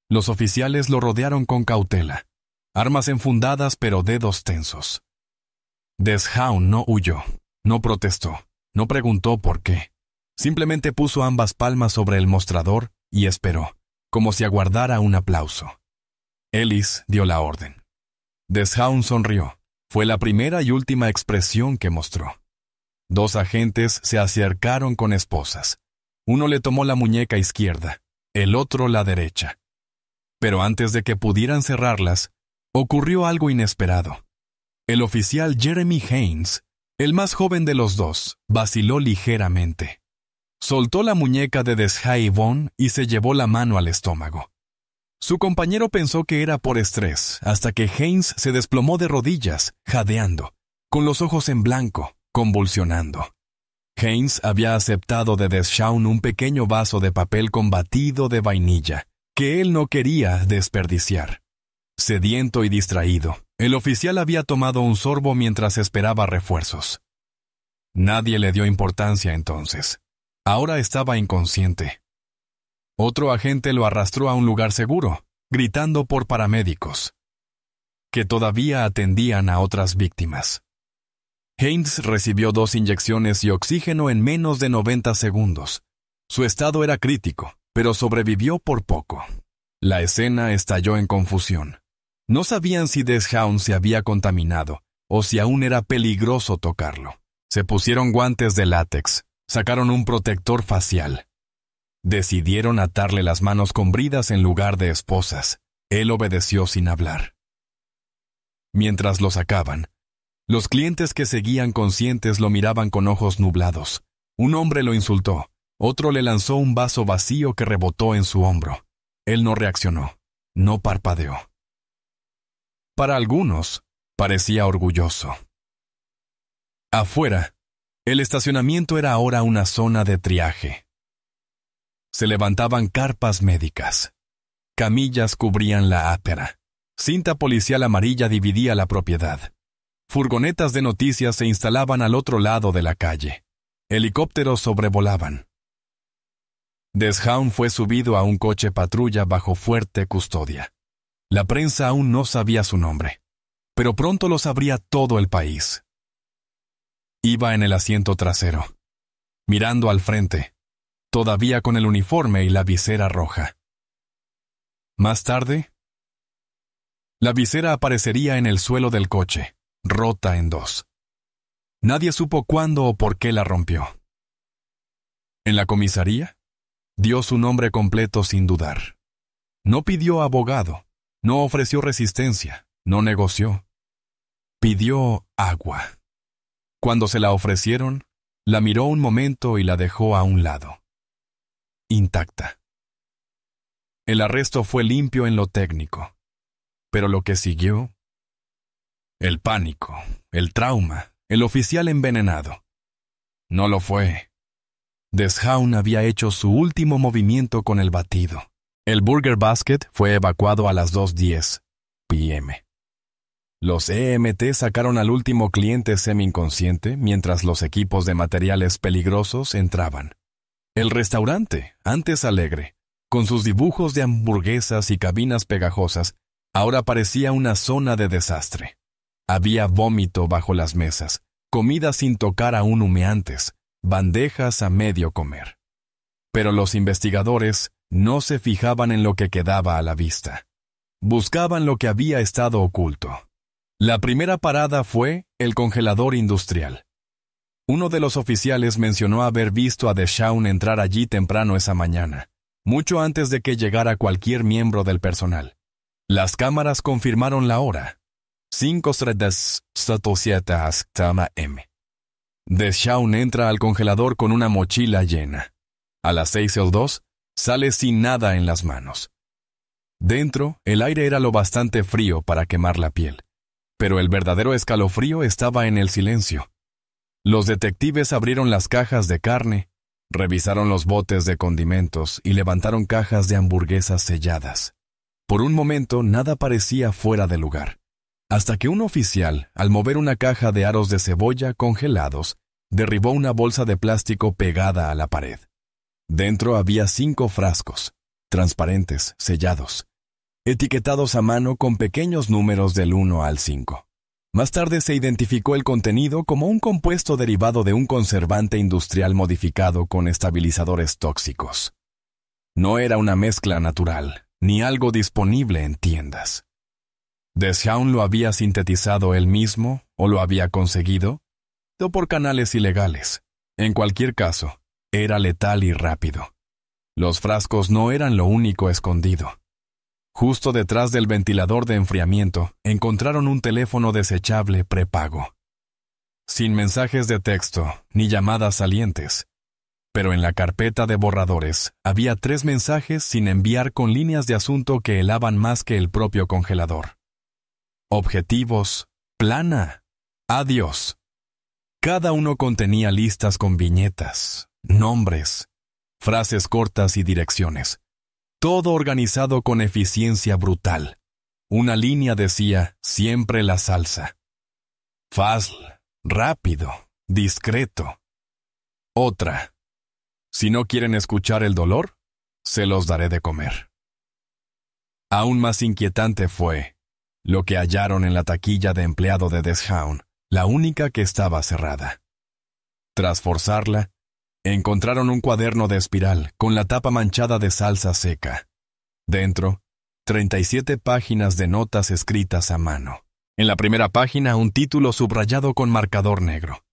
Los oficiales lo rodearon con cautela, armas enfundadas pero dedos tensos. Deshaun no huyó, no protestó, no preguntó por qué. Simplemente puso ambas palmas sobre el mostrador y esperó, como si aguardara un aplauso. Ellis dio la orden. Deshaun sonrió. Fue la primera y última expresión que mostró. 2 agentes se acercaron con esposas. Uno le tomó la muñeca izquierda, el otro la derecha. Pero antes de que pudieran cerrarlas, ocurrió algo inesperado. El oficial Jeremy Haynes, el más joven de los dos, vaciló ligeramente. Soltó la muñeca de Deshaun y se llevó la mano al estómago. Su compañero pensó que era por estrés, hasta que Haynes se desplomó de rodillas, jadeando, con los ojos en blanco, convulsionando. Haynes había aceptado de Deshaun un pequeño vaso de papel con batido de vainilla, que él no quería desperdiciar. Sediento y distraído, el oficial había tomado un sorbo mientras esperaba refuerzos. Nadie le dio importancia entonces. Ahora estaba inconsciente. Otro agente lo arrastró a un lugar seguro, gritando por paramédicos, que todavía atendían a otras víctimas. Haynes recibió 2 inyecciones y oxígeno en menos de 90 segundos. Su estado era crítico, pero sobrevivió por poco. La escena estalló en confusión. No sabían si Deshaun se había contaminado o si aún era peligroso tocarlo. Se pusieron guantes de látex, sacaron un protector facial. Decidieron atarle las manos con bridas en lugar de esposas. Él obedeció sin hablar. Mientras lo sacaban, los clientes que seguían conscientes lo miraban con ojos nublados. Un hombre lo insultó, otro le lanzó un vaso vacío que rebotó en su hombro. Él no reaccionó, no parpadeó. Para algunos, parecía orgulloso. Afuera, el estacionamiento era ahora una zona de triaje. Se levantaban carpas médicas. Camillas cubrían la ápera. Cinta policial amarilla dividía la propiedad. Furgonetas de noticias se instalaban al otro lado de la calle. Helicópteros sobrevolaban. Deshaun fue subido a un coche patrulla bajo fuerte custodia. La prensa aún no sabía su nombre, pero pronto lo sabría todo el país. Iba en el asiento trasero, mirando al frente, todavía con el uniforme y la visera roja. Más tarde, la visera aparecería en el suelo del coche, rota en 2. Nadie supo cuándo o por qué la rompió. En la comisaría, dio su nombre completo sin dudar. No pidió abogado, no ofreció resistencia, no negoció. Pidió agua. Cuando se la ofrecieron, la miró un momento y la dejó a un lado. Intacta. El arresto fue limpio en lo técnico, pero lo que siguió... El pánico, el trauma, el oficial envenenado. No lo fue. Deshaun había hecho su último movimiento con el batido. El Burger Basket fue evacuado a las 2:10 p.m. Los EMT sacaron al último cliente semi-inconsciente mientras los equipos de materiales peligrosos entraban. El restaurante, antes alegre, con sus dibujos de hamburguesas y cabinas pegajosas, ahora parecía una zona de desastre. Había vómito bajo las mesas, comida sin tocar aún humeantes, bandejas a medio comer. Pero los investigadores no se fijaban en lo que quedaba a la vista. Buscaban lo que había estado oculto. La primera parada fue el congelador industrial. Uno de los oficiales mencionó haber visto a Deshaun entrar allí temprano esa mañana, mucho antes de que llegara cualquier miembro del personal. Las cámaras confirmaron la hora. 5:37 m. Deshaun entra al congelador con una mochila llena. A las 6:02 sale sin nada en las manos. Dentro, el aire era lo bastante frío para quemar la piel, pero el verdadero escalofrío estaba en el silencio. Los detectives abrieron las cajas de carne, revisaron los botes de condimentos y levantaron cajas de hamburguesas selladas. Por un momento nada parecía fuera de lugar, hasta que un oficial, al mover una caja de aros de cebolla congelados, derribó una bolsa de plástico pegada a la pared. Dentro había 5 frascos, transparentes, sellados, etiquetados a mano con pequeños números del 1 al 5. Más tarde se identificó el contenido como un compuesto derivado de un conservante industrial modificado con estabilizadores tóxicos. No era una mezcla natural, ni algo disponible en tiendas. Deshaun lo había sintetizado él mismo, o lo había conseguido, o por canales ilegales. En cualquier caso, era letal y rápido. Los frascos no eran lo único escondido. Justo detrás del ventilador de enfriamiento, encontraron un teléfono desechable prepago. Sin mensajes de texto, ni llamadas salientes. Pero en la carpeta de borradores, había 3 mensajes sin enviar con líneas de asunto que helaban más que el propio congelador. Objetivos, plana, adiós. Cada uno contenía listas con viñetas, nombres, frases cortas y direcciones. Todo organizado con eficiencia brutal. Una línea decía, siempre la salsa. Fácil, rápido, discreto. Otra, si no quieren escuchar el dolor, se los daré de comer. Aún más inquietante fue lo que hallaron en la taquilla de empleado de Deshaun, la única que estaba cerrada. Tras forzarla, encontraron un cuaderno de espiral con la tapa manchada de salsa seca. Dentro, 37 páginas de notas escritas a mano. En la primera página, un título subrayado con marcador negro.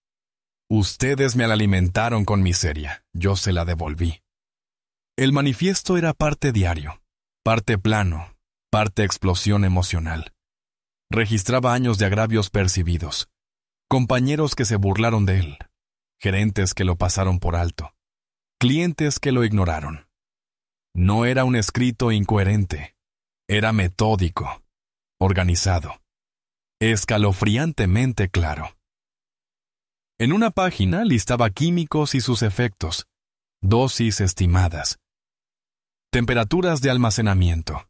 Ustedes me alimentaron con miseria, yo se la devolví. El manifiesto era parte diario, parte plano, parte explosión emocional. Registraba años de agravios percibidos, compañeros que se burlaron de él, gerentes que lo pasaron por alto, clientes que lo ignoraron. No era un escrito incoherente, era metódico, organizado, escalofriantemente claro. En una página listaba químicos y sus efectos, dosis estimadas, temperaturas de almacenamiento.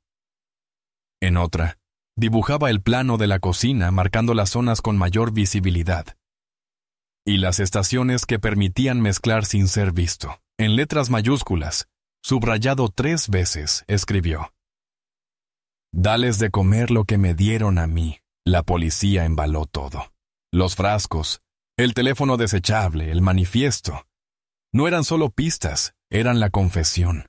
En otra, dibujaba el plano de la cocina marcando las zonas con mayor visibilidad y las estaciones que permitían mezclar sin ser visto. En letras mayúsculas, subrayado 3 veces, escribió: «Dales de comer lo que me dieron a mí». La policía embaló todo. Los frascos, el teléfono desechable, el manifiesto. No eran solo pistas, eran la confesión.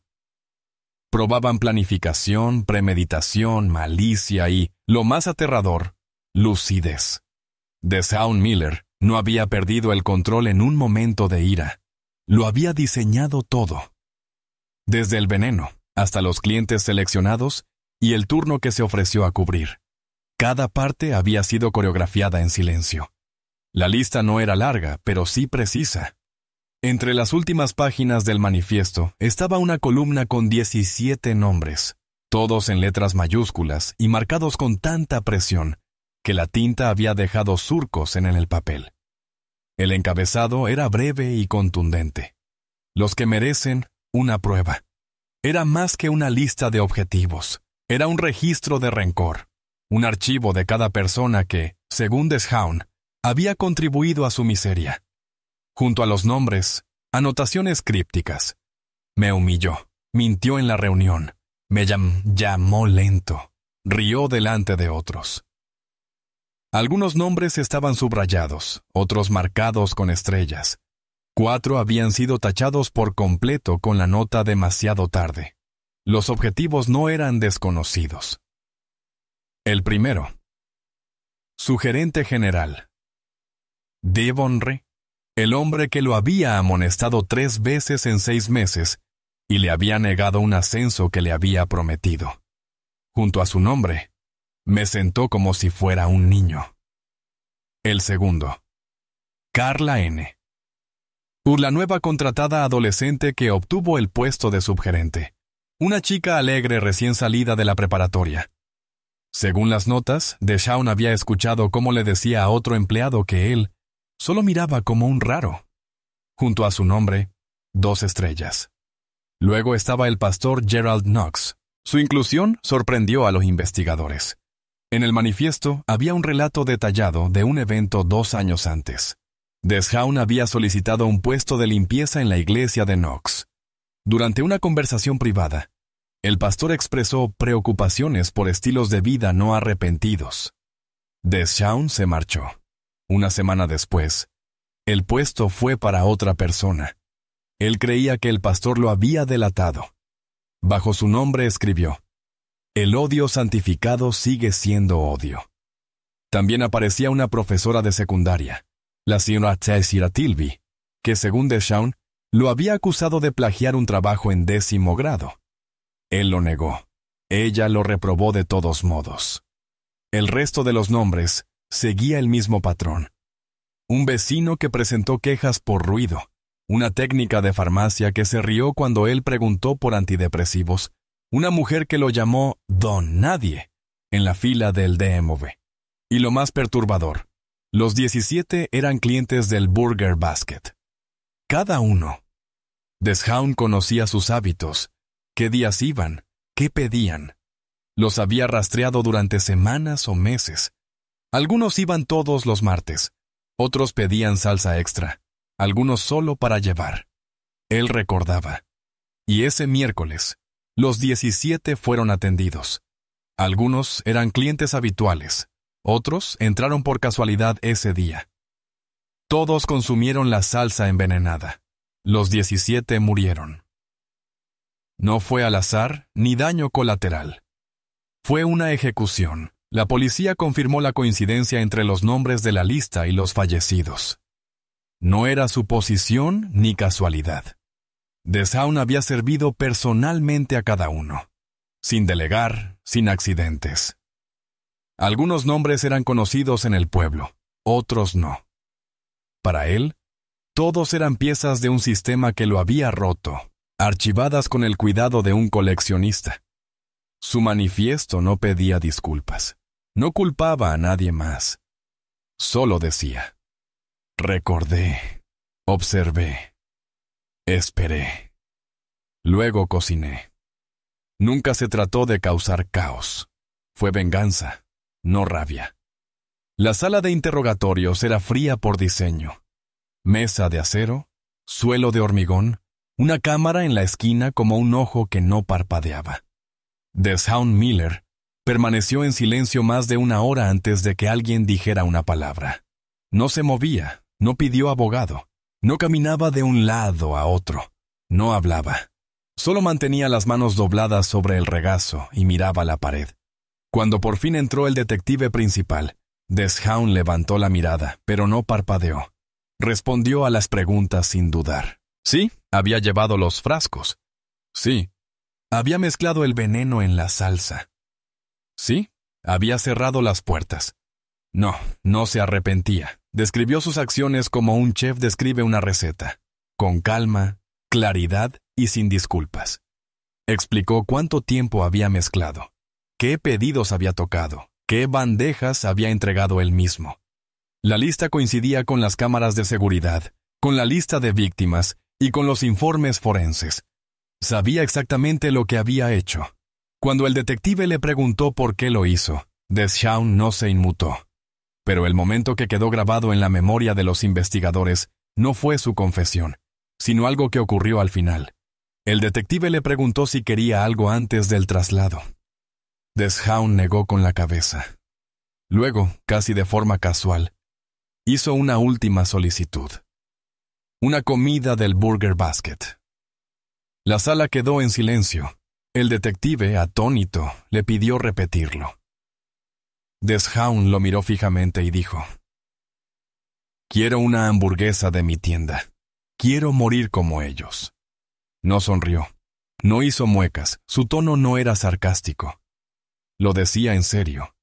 Probaban planificación, premeditación, malicia y, lo más aterrador, lucidez. Deshaun Miller no había perdido el control en un momento de ira. Lo había diseñado todo. Desde el veneno hasta los clientes seleccionados y el turno que se ofreció a cubrir. Cada parte había sido coreografiada en silencio. La lista no era larga, pero sí precisa. Entre las últimas páginas del manifiesto estaba una columna con 17 nombres, todos en letras mayúsculas y marcados con tanta presión que la tinta había dejado surcos en el papel. El encabezado era breve y contundente. Los que merecen una prueba. Era más que una lista de objetivos. Era un registro de rencor. Un archivo de cada persona que, según Deshaun, había contribuido a su miseria. Junto a los nombres, anotaciones crípticas. Me humilló, mintió en la reunión, me llamó lento, rió delante de otros. Algunos nombres estaban subrayados, otros marcados con estrellas. 4 habían sido tachados por completo con la nota demasiado tarde. Los objetivos no eran desconocidos. El primero. Su gerente general. Devon Ree, el hombre que lo había amonestado 3 veces en 6 meses y le había negado un ascenso que le había prometido. Junto a su nombre, me sentó como si fuera un niño. El segundo. Carla N., la nueva contratada adolescente que obtuvo el puesto de subgerente. Una chica alegre recién salida de la preparatoria. Según las notas, Deshaun había escuchado cómo le decía a otro empleado que él solo miraba como un raro. Junto a su nombre, 2 estrellas. Luego estaba el pastor Gerald Knox. Su inclusión sorprendió a los investigadores. En el manifiesto había un relato detallado de un evento 2 años antes. Deshaun había solicitado un puesto de limpieza en la iglesia de Knox. Durante una conversación privada, el pastor expresó preocupaciones por estilos de vida no arrepentidos. Deshaun se marchó. Una semana después, el puesto fue para otra persona. Él creía que el pastor lo había delatado. Bajo su nombre escribió: «El odio santificado sigue siendo odio». También aparecía una profesora de secundaria, la señora Tessira Tilby, que según Deshaun, lo había acusado de plagiar un trabajo en 10º grado. Él lo negó. Ella lo reprobó de todos modos. El resto de los nombres seguía el mismo patrón. Un vecino que presentó quejas por ruido, una técnica de farmacia que se rió cuando él preguntó por antidepresivos, una mujer que lo llamó Don Nadie en la fila del DMV. Y lo más perturbador, los 17 eran clientes del Burger Basket. Cada uno. Deshaun conocía sus hábitos, qué días iban, qué pedían. Los había rastreado durante semanas o meses. Algunos iban todos los martes, otros pedían salsa extra, algunos solo para llevar. Él recordaba. Y ese miércoles, los 17 fueron atendidos. Algunos eran clientes habituales, Otros entraron por casualidad ese día. Todos consumieron la salsa envenenada. Los 17 murieron. No fue al azar ni daño colateral. Fue una ejecución. La policía confirmó la coincidencia entre los nombres de la lista y los fallecidos. No era suposición ni casualidad. Deshaun había servido personalmente a cada uno, sin delegar, sin accidentes. Algunos nombres eran conocidos en el pueblo, otros no. Para él, todos eran piezas de un sistema que lo había roto, archivadas con el cuidado de un coleccionista. Su manifiesto no pedía disculpas, no culpaba a nadie más. Solo decía: recordé, observé, esperé. Luego cociné. Nunca se trató de causar caos. Fue venganza, no rabia. La sala de interrogatorios era fría por diseño. Mesa de acero, suelo de hormigón, una cámara en la esquina como un ojo que no parpadeaba. Deshaun Miller permaneció en silencio más de una hora antes de que alguien dijera una palabra. No se movía, no pidió abogado, no caminaba de un lado a otro, no hablaba. Solo mantenía las manos dobladas sobre el regazo y miraba la pared. Cuando por fin entró el detective principal, Deshaun levantó la mirada, pero no parpadeó. Respondió a las preguntas sin dudar. Sí, había llevado los frascos. Sí, había mezclado el veneno en la salsa. Sí, había cerrado las puertas. No, no se arrepentía. Describió sus acciones como un chef describe una receta, con calma, claridad y sin disculpas. Explicó cuánto tiempo había mezclado, qué pedidos había tocado, qué bandejas había entregado él mismo. La lista coincidía con las cámaras de seguridad, con la lista de víctimas y con los informes forenses. Sabía exactamente lo que había hecho. Cuando el detective le preguntó por qué lo hizo, Deshaun no se inmutó. Pero el momento que quedó grabado en la memoria de los investigadores no fue su confesión, sino algo que ocurrió al final. El detective le preguntó si quería algo antes del traslado. Deshaun negó con la cabeza. Luego, casi de forma casual, hizo una última solicitud. Una comida del Burger Basket. La sala quedó en silencio. El detective, atónito, le pidió repetirlo. Deshaun lo miró fijamente y dijo: «Quiero una hamburguesa de mi tienda. Quiero morir como ellos». No sonrió. No hizo muecas. Su tono no era sarcástico. Lo decía en serio.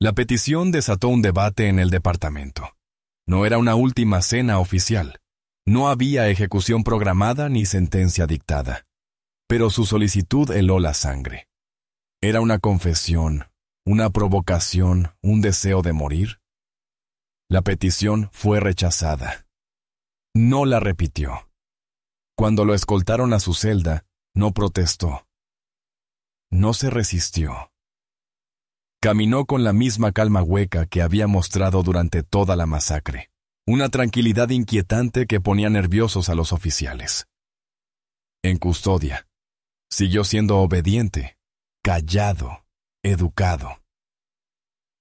La petición desató un debate en el departamento. No era una última cena oficial. No había ejecución programada ni sentencia dictada. Pero su solicitud heló la sangre. ¿Era una confesión, una provocación, un deseo de morir? La petición fue rechazada. No la repitió. Cuando lo escoltaron a su celda, no protestó. No se resistió. Caminó con la misma calma hueca que había mostrado durante toda la masacre. Una tranquilidad inquietante que ponía nerviosos a los oficiales. En custodia, siguió siendo obediente, callado, educado.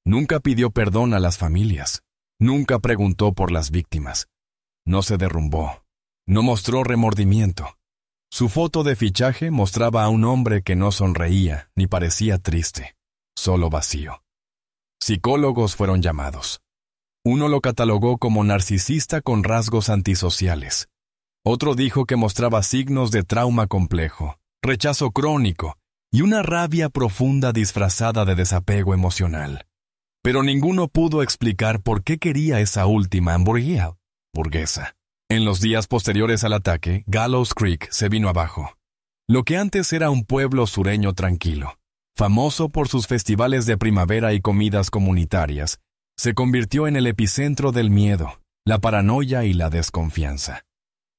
Nunca pidió perdón a las familias. Nunca preguntó por las víctimas. No se derrumbó. No mostró remordimiento. Su foto de fichaje mostraba a un hombre que no sonreía ni parecía triste, solo vacío. Psicólogos fueron llamados. Uno lo catalogó como narcisista con rasgos antisociales. Otro dijo que mostraba signos de trauma complejo, rechazo crónico y una rabia profunda disfrazada de desapego emocional. Pero ninguno pudo explicar por qué quería esa última hamburguesa. En los días posteriores al ataque, Gallows Creek se vino abajo. Lo que antes era un pueblo sureño tranquilo, famoso por sus festivales de primavera y comidas comunitarias, se convirtió en el epicentro del miedo, la paranoia y la desconfianza.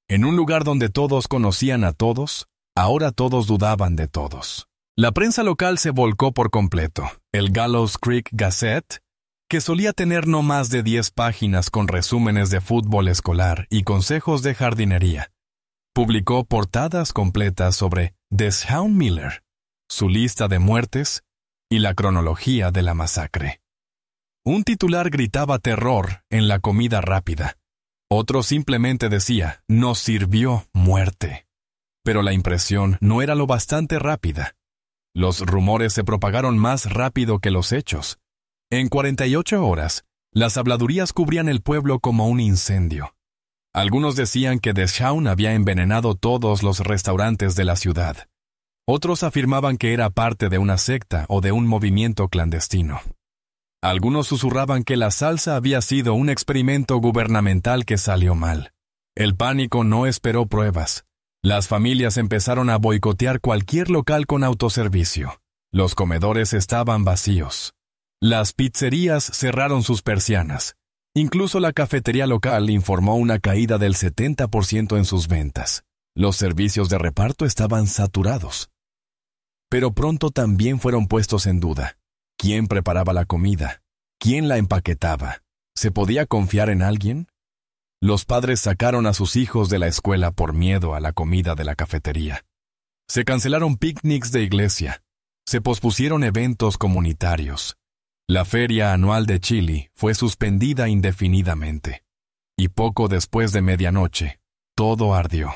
En un lugar donde todos conocían a todos, ahora todos dudaban de todos. La prensa local se volcó por completo. El Gallows Creek Gazette, que solía tener no más de 10 páginas con resúmenes de fútbol escolar y consejos de jardinería, publicó portadas completas sobre Deshaun Miller, su lista de muertes y la cronología de la masacre. Un titular gritaba terror en la comida rápida. Otro simplemente decía, nos sirvió muerte. Pero la impresión no era lo bastante rápida. Los rumores se propagaron más rápido que los hechos. En 48 horas, las habladurías cubrían el pueblo como un incendio. Algunos decían que Deshaun había envenenado todos los restaurantes de la ciudad. Otros afirmaban que era parte de una secta o de un movimiento clandestino. Algunos susurraban que la salsa había sido un experimento gubernamental que salió mal. El pánico no esperó pruebas. Las familias empezaron a boicotear cualquier local con autoservicio. Los comedores estaban vacíos. Las pizzerías cerraron sus persianas. Incluso la cafetería local informó una caída del 70% en sus ventas. Los servicios de reparto estaban saturados. Pero pronto también fueron puestos en duda. ¿Quién preparaba la comida? ¿Quién la empaquetaba? ¿Se podía confiar en alguien? Los padres sacaron a sus hijos de la escuela por miedo a la comida de la cafetería. Se cancelaron picnics de iglesia. Se pospusieron eventos comunitarios. La feria anual de Chili fue suspendida indefinidamente. Y poco después de medianoche, todo ardió.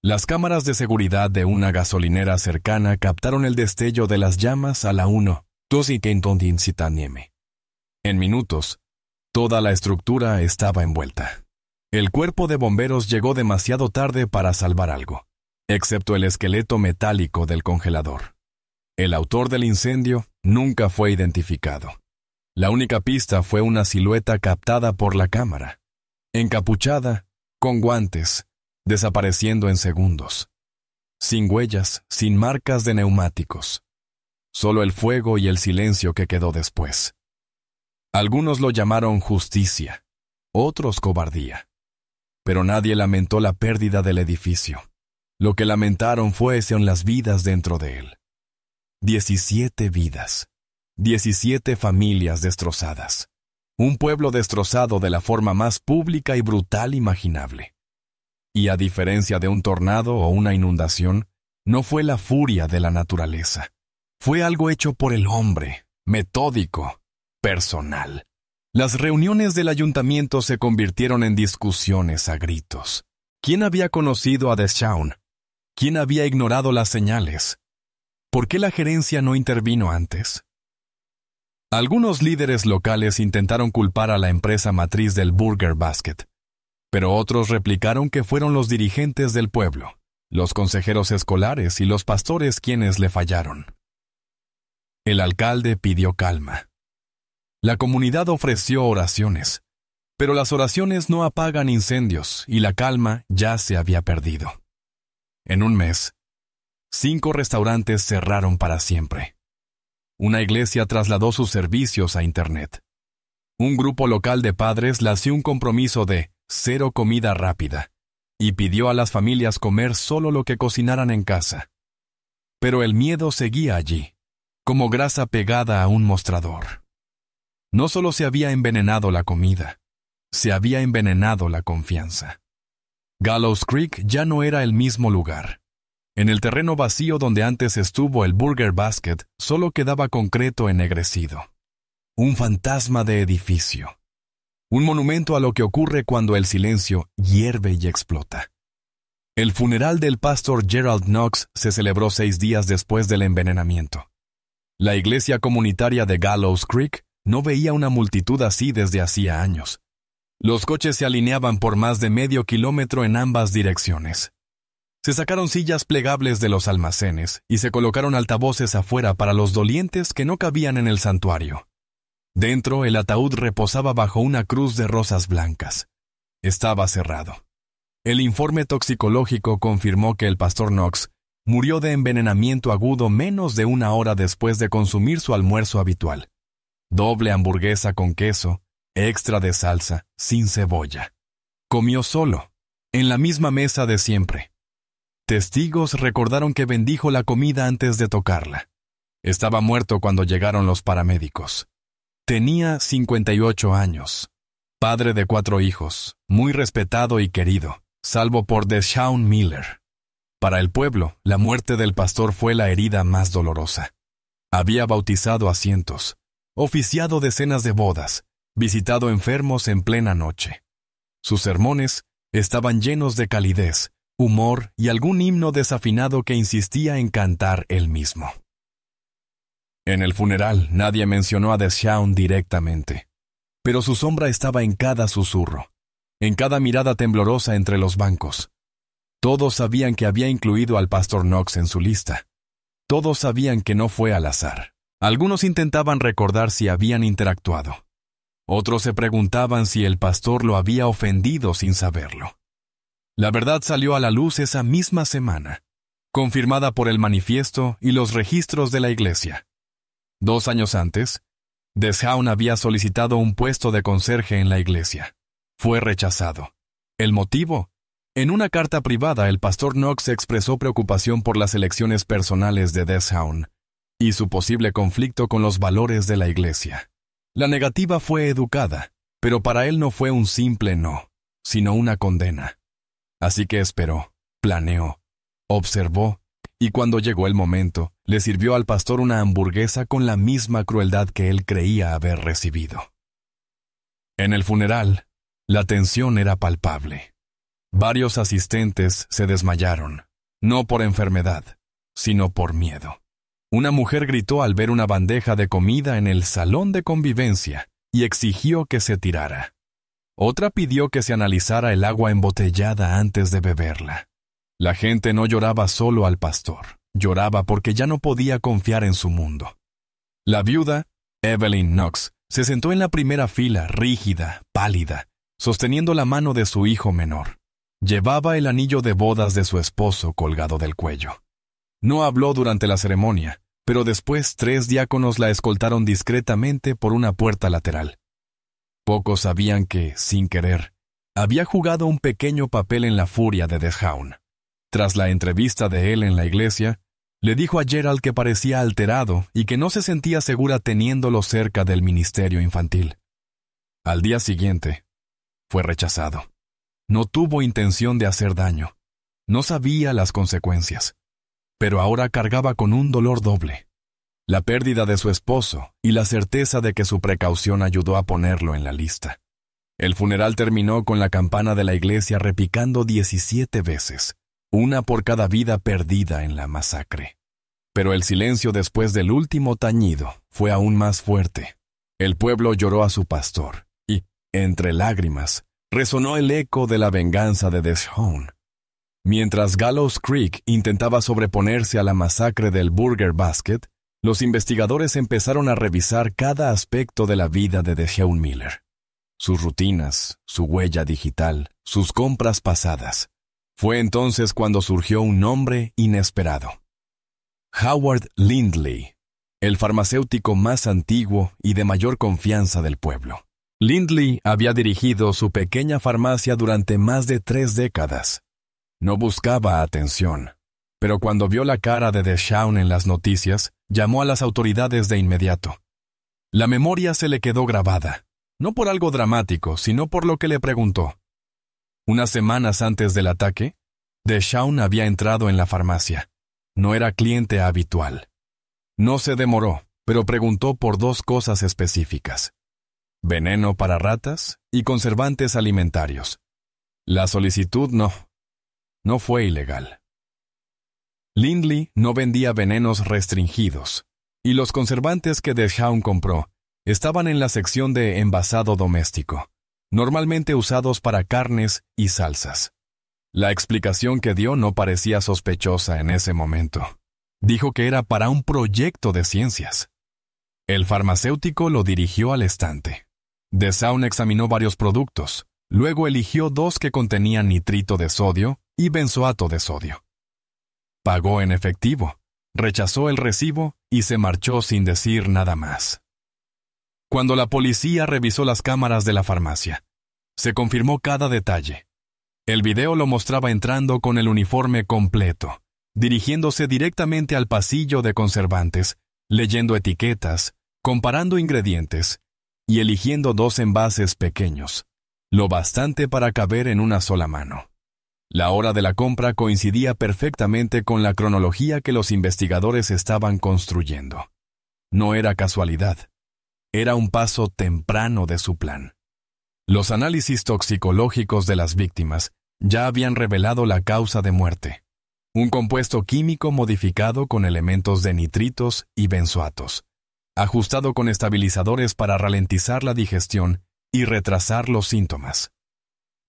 Las cámaras de seguridad de una gasolinera cercana captaron el destello de las llamas a la 1. En minutos, toda la estructura estaba envuelta. El cuerpo de bomberos llegó demasiado tarde para salvar algo, excepto el esqueleto metálico del congelador. El autor del incendio nunca fue identificado. La única pista fue una silueta captada por la cámara, encapuchada, con guantes, desapareciendo en segundos. Sin huellas, sin marcas de neumáticos. Solo el fuego y el silencio que quedó después. Algunos lo llamaron justicia, otros cobardía. Pero nadie lamentó la pérdida del edificio. Lo que lamentaron fueron las vidas dentro de él. 17 vidas. 17 familias destrozadas. Un pueblo destrozado de la forma más pública y brutal imaginable. Y a diferencia de un tornado o una inundación, no fue la furia de la naturaleza. Fue algo hecho por el hombre, metódico, personal. Las reuniones del ayuntamiento se convirtieron en discusiones a gritos. ¿Quién había conocido a Deshaun? ¿Quién había ignorado las señales? ¿Por qué la gerencia no intervino antes? Algunos líderes locales intentaron culpar a la empresa matriz del Burger Basket, pero otros replicaron que fueron los dirigentes del pueblo, los consejeros escolares y los pastores quienes le fallaron. El alcalde pidió calma. La comunidad ofreció oraciones, pero las oraciones no apagan incendios y la calma ya se había perdido. En un mes, 5 restaurantes cerraron para siempre. Una iglesia trasladó sus servicios a Internet. Un grupo local de padres lanzó un compromiso de 0 comida rápida y pidió a las familias comer solo lo que cocinaran en casa. Pero el miedo seguía allí, como grasa pegada a un mostrador. No solo se había envenenado la comida, se había envenenado la confianza. Gallows Creek ya no era el mismo lugar. En el terreno vacío donde antes estuvo el Burger Basket, solo quedaba concreto ennegrecido. Un fantasma de edificio. Un monumento a lo que ocurre cuando el silencio hierve y explota. El funeral del pastor Gerald Knox se celebró 6 días después del envenenamiento. La iglesia comunitaria de Gallows Creek no veía una multitud así desde hacía años. Los coches se alineaban por más de medio kilómetro en ambas direcciones. Se sacaron sillas plegables de los almacenes y se colocaron altavoces afuera para los dolientes que no cabían en el santuario. Dentro, el ataúd reposaba bajo una cruz de rosas blancas. Estaba cerrado. El informe toxicológico confirmó que el pastor Knox murió de envenenamiento agudo menos de 1 hora después de consumir su almuerzo habitual. Doble hamburguesa con queso, extra de salsa, sin cebolla. Comió solo, en la misma mesa de siempre. Testigos recordaron que bendijo la comida antes de tocarla. Estaba muerto cuando llegaron los paramédicos. Tenía 58 años. Padre de 4 hijos, muy respetado y querido, salvo por Deshaun Miller. Para el pueblo, la muerte del pastor fue la herida más dolorosa. Había bautizado a cientos. oficiado decenas de bodas, visitado enfermos en plena noche. Sus sermones estaban llenos de calidez, humor y algún himno desafinado que insistía en cantar él mismo. En el funeral nadie mencionó a Deshaun directamente, pero su sombra estaba en cada susurro, en cada mirada temblorosa entre los bancos. Todos sabían que había incluido al pastor Knox en su lista. Todos sabían que no fue al azar. Algunos intentaban recordar si habían interactuado. Otros se preguntaban si el pastor lo había ofendido sin saberlo. La verdad salió a la luz esa misma semana, confirmada por el manifiesto y los registros de la iglesia. 2 años antes, Deshaun había solicitado un puesto de conserje en la iglesia. Fue rechazado. ¿El motivo? En una carta privada, el pastor Knox expresó preocupación por las elecciones personales de Deshaun y su posible conflicto con los valores de la iglesia. La negativa fue educada, pero para él no fue un simple no, sino una condena. Así que esperó, planeó, observó, y cuando llegó el momento, le sirvió al pastor una hamburguesa con la misma crueldad que él creía haber recibido. En el funeral, la tensión era palpable. Varios asistentes se desmayaron, no por enfermedad, sino por miedo. Una mujer gritó al ver una bandeja de comida en el salón de convivencia y exigió que se tirara. Otra pidió que se analizara el agua embotellada antes de beberla. La gente no lloraba solo al pastor, lloraba porque ya no podía confiar en su mundo. La viuda, Evelyn Knox, se sentó en la primera fila, rígida, pálida, sosteniendo la mano de su hijo menor. Llevaba el anillo de bodas de su esposo colgado del cuello. No habló durante la ceremonia, pero después 3 diáconos la escoltaron discretamente por una puerta lateral. Pocos sabían que, sin querer, había jugado un pequeño papel en la furia de Deshaun. Tras la entrevista de él en la iglesia, le dijo a Gerald que parecía alterado y que no se sentía segura teniéndolo cerca del ministerio infantil. Al día siguiente, fue rechazado. No tuvo intención de hacer daño. No sabía las consecuencias. Pero ahora cargaba con un dolor doble. La pérdida de su esposo y la certeza de que su precaución ayudó a ponerlo en la lista. El funeral terminó con la campana de la iglesia repicando 17 veces, una por cada vida perdida en la masacre. Pero el silencio después del último tañido fue aún más fuerte. El pueblo lloró a su pastor y, entre lágrimas, resonó el eco de la venganza de Deshaun. Mientras Gallows Creek intentaba sobreponerse a la masacre del Burger Basket, los investigadores empezaron a revisar cada aspecto de la vida de Deshaun Miller. Sus rutinas, su huella digital, sus compras pasadas. Fue entonces cuando surgió un nombre inesperado. Howard Lindley, el farmacéutico más antiguo y de mayor confianza del pueblo. Lindley había dirigido su pequeña farmacia durante más de 3 décadas. No buscaba atención, pero cuando vio la cara de Deshaun en las noticias, llamó a las autoridades de inmediato. La memoria se le quedó grabada, no por algo dramático, sino por lo que le preguntó. Unas semanas antes del ataque, Deshaun había entrado en la farmacia. No era cliente habitual. No se demoró, pero preguntó por 2 cosas específicas: veneno para ratas y conservantes alimentarios. La solicitud no fue ilegal. Lindley no vendía venenos restringidos, y los conservantes que Deshaun compró estaban en la sección de envasado doméstico, normalmente usados para carnes y salsas. La explicación que dio no parecía sospechosa en ese momento. Dijo que era para un proyecto de ciencias. El farmacéutico lo dirigió al estante. Deshaun examinó varios productos, luego eligió 2 que contenían nitrito de sodio y benzoato de sodio. Pagó en efectivo, rechazó el recibo y se marchó sin decir nada más. Cuando la policía revisó las cámaras de la farmacia, se confirmó cada detalle. El video lo mostraba entrando con el uniforme completo, dirigiéndose directamente al pasillo de conservantes, leyendo etiquetas, comparando ingredientes y eligiendo 2 envases pequeños, lo bastante para caber en una sola mano. La hora de la compra coincidía perfectamente con la cronología que los investigadores estaban construyendo. No era casualidad. era un paso temprano de su plan. Los análisis toxicológicos de las víctimas ya habían revelado la causa de muerte: un compuesto químico modificado con elementos de nitritos y benzoatos, ajustado con estabilizadores para ralentizar la digestión y retrasar los síntomas.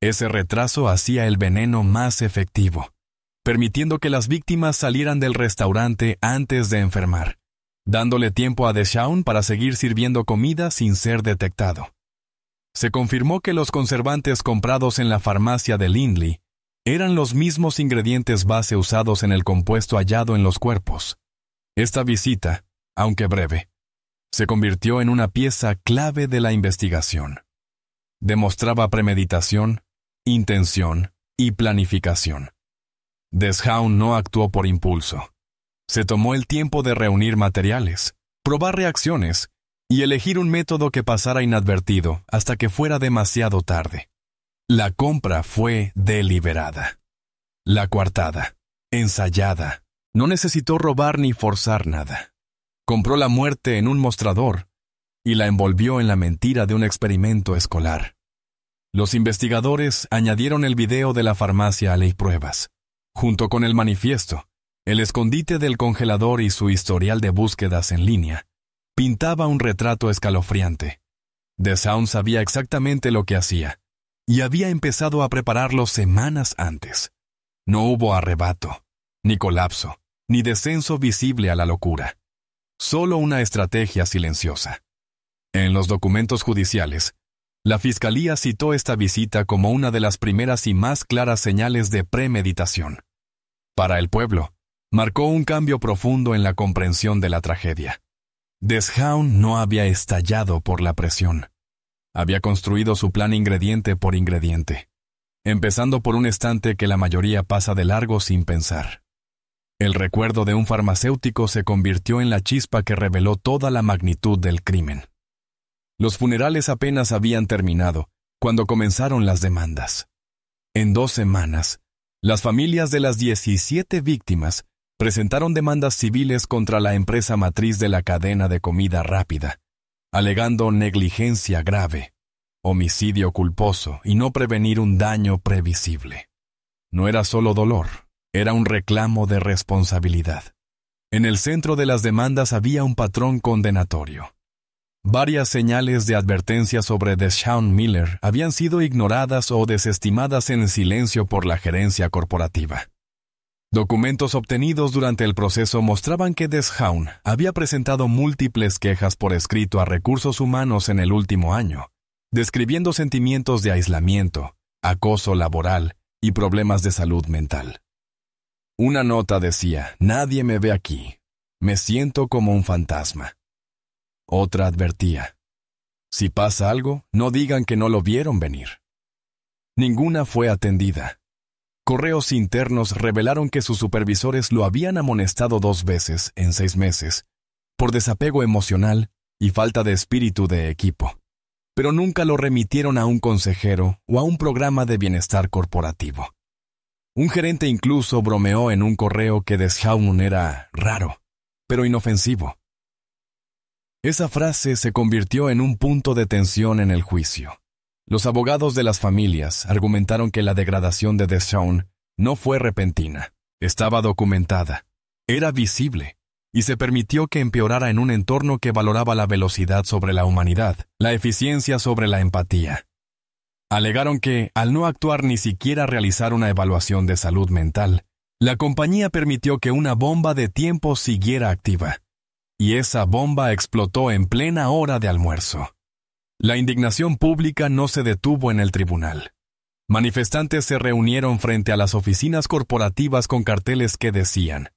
Ese retraso hacía el veneno más efectivo, permitiendo que las víctimas salieran del restaurante antes de enfermar, dándole tiempo a Deshaun para seguir sirviendo comida sin ser detectado. Se confirmó que los conservantes comprados en la farmacia de Lindley eran los mismos ingredientes base usados en el compuesto hallado en los cuerpos. Esta visita, aunque breve, se convirtió en una pieza clave de la investigación. Demostraba premeditación, intención y planificación. Deshaun no actuó por impulso. Se tomó el tiempo de reunir materiales, probar reacciones y elegir un método que pasara inadvertido hasta que fuera demasiado tarde. La compra fue deliberada. La coartada, ensayada, no necesitó robar ni forzar nada. Compró la muerte en un mostrador y la envolvió en la mentira de un experimento escolar. Los investigadores añadieron el video de la farmacia a las pruebas, junto con el manifiesto, el escondite del congelador y su historial de búsquedas en línea. Pintaba un retrato escalofriante. Deshaun sabía exactamente lo que hacía, y había empezado a prepararlo semanas antes. No hubo arrebato, ni colapso, ni descenso visible a la locura. Solo una estrategia silenciosa. En los documentos judiciales, la Fiscalía citó esta visita como una de las primeras y más claras señales de premeditación. Para el pueblo, marcó un cambio profundo en la comprensión de la tragedia. Deshaun no había estallado por la presión. Había construido su plan ingrediente por ingrediente, empezando por un estante que la mayoría pasa de largo sin pensar. El recuerdo de un farmacéutico se convirtió en la chispa que reveló toda la magnitud del crimen. Los funerales apenas habían terminado cuando comenzaron las demandas. En 2 semanas, las familias de las 17 víctimas presentaron demandas civiles contra la empresa matriz de la cadena de comida rápida, alegando negligencia grave, homicidio culposo y no prevenir un daño previsible. No era solo dolor, era un reclamo de responsabilidad. En el centro de las demandas había un patrón condenatorio. Varias señales de advertencia sobre Deshaun Miller habían sido ignoradas o desestimadas en silencio por la gerencia corporativa. Documentos obtenidos durante el proceso mostraban que Deshaun había presentado múltiples quejas por escrito a recursos humanos en el último año, describiendo sentimientos de aislamiento, acoso laboral y problemas de salud mental. Una nota decía: «Nadie me ve aquí. Me siento como un fantasma». Otra advertía: «Si pasa algo, no digan que no lo vieron venir». Ninguna fue atendida. Correos internos revelaron que sus supervisores lo habían amonestado 2 veces en 6 meses, por desapego emocional y falta de espíritu de equipo, pero nunca lo remitieron a un consejero o a un programa de bienestar corporativo. Un gerente incluso bromeó en un correo que Deshaun era raro, pero inofensivo. Esa frase se convirtió en un punto de tensión en el juicio. Los abogados de las familias argumentaron que la degradación de Deshaun no fue repentina, estaba documentada, era visible, y se permitió que empeorara en un entorno que valoraba la velocidad sobre la humanidad, la eficiencia sobre la empatía. Alegaron que, al no actuar ni siquiera realizar una evaluación de salud mental, la compañía permitió que una bomba de tiempo siguiera activa, y esa bomba explotó en plena hora de almuerzo. La indignación pública no se detuvo en el tribunal. Manifestantes se reunieron frente a las oficinas corporativas con carteles que decían: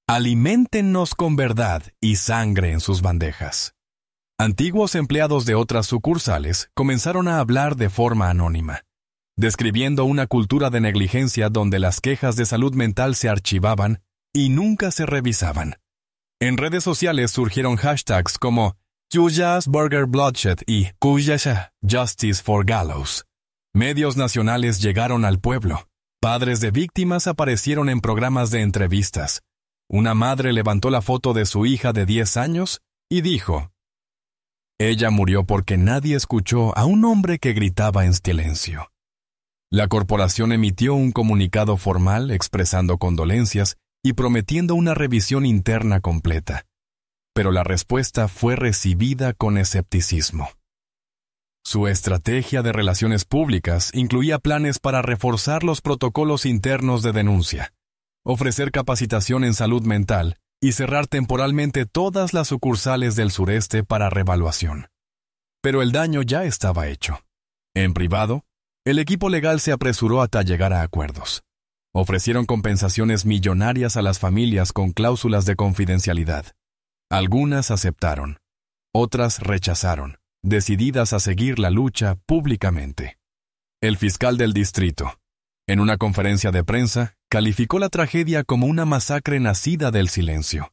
«Aliméntennos con verdad y sangre» en sus bandejas. Antiguos empleados de otras sucursales comenzaron a hablar de forma anónima, describiendo una cultura de negligencia donde las quejas de salud mental se archivaban y nunca se revisaban. En redes sociales surgieron hashtags como Julia's Burger Bloodshed y Julia's Justice for Gallows. Medios nacionales llegaron al pueblo. Padres de víctimas aparecieron en programas de entrevistas. Una madre levantó la foto de su hija de 10 años y dijo: Ella murió porque nadie escuchó a un hombre que gritaba en silencio. La corporación emitió un comunicado formal expresando condolencias y prometiendo una revisión interna completa. Pero la respuesta fue recibida con escepticismo. Su estrategia de relaciones públicas incluía planes para reforzar los protocolos internos de denuncia, ofrecer capacitación en salud mental y cerrar temporalmente todas las sucursales del sureste para revaluación. Pero el daño ya estaba hecho. En privado, el equipo legal se apresuró hasta llegar a acuerdos. Ofrecieron compensaciones millonarias a las familias con cláusulas de confidencialidad. Algunas aceptaron, otras rechazaron, decididas a seguir la lucha públicamente. El fiscal del distrito, en una conferencia de prensa, calificó la tragedia como una masacre nacida del silencio.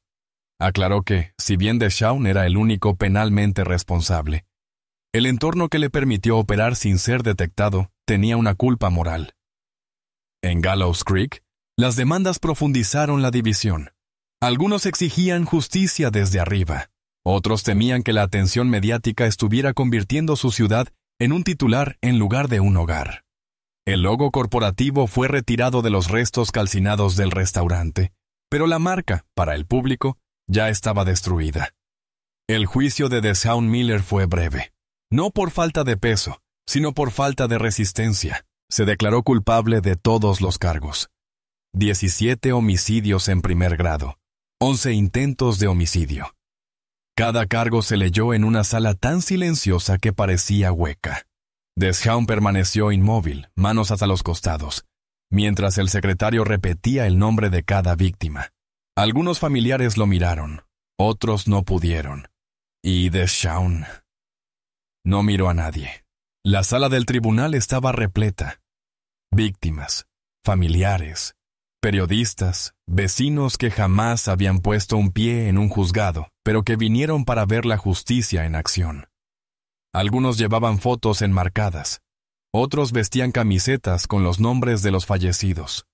Aclaró que, si bien DeShawn era el único penalmente responsable, el entorno que le permitió operar sin ser detectado tenía una culpa moral. En Gallows Creek, las demandas profundizaron la división. Algunos exigían justicia desde arriba. Otros temían que la atención mediática estuviera convirtiendo su ciudad en un titular en lugar de un hogar. El logo corporativo fue retirado de los restos calcinados del restaurante, pero la marca, para el público, ya estaba destruida. El juicio de DeShawn Miller fue breve. No por falta de peso, sino por falta de resistencia. Se declaró culpable de todos los cargos. 17 homicidios en primer grado, 11 intentos de homicidio. Cada cargo se leyó en una sala tan silenciosa que parecía hueca. DeShawn permaneció inmóvil, manos hasta los costados, mientras el secretario repetía el nombre de cada víctima. Algunos familiares lo miraron, otros no pudieron. Y DeShawn no miró a nadie. La sala del tribunal estaba repleta. Víctimas, familiares, periodistas, vecinos que jamás habían puesto un pie en un juzgado, pero que vinieron para ver la justicia en acción. Algunos llevaban fotos enmarcadas, otros vestían camisetas con los nombres de los fallecidos.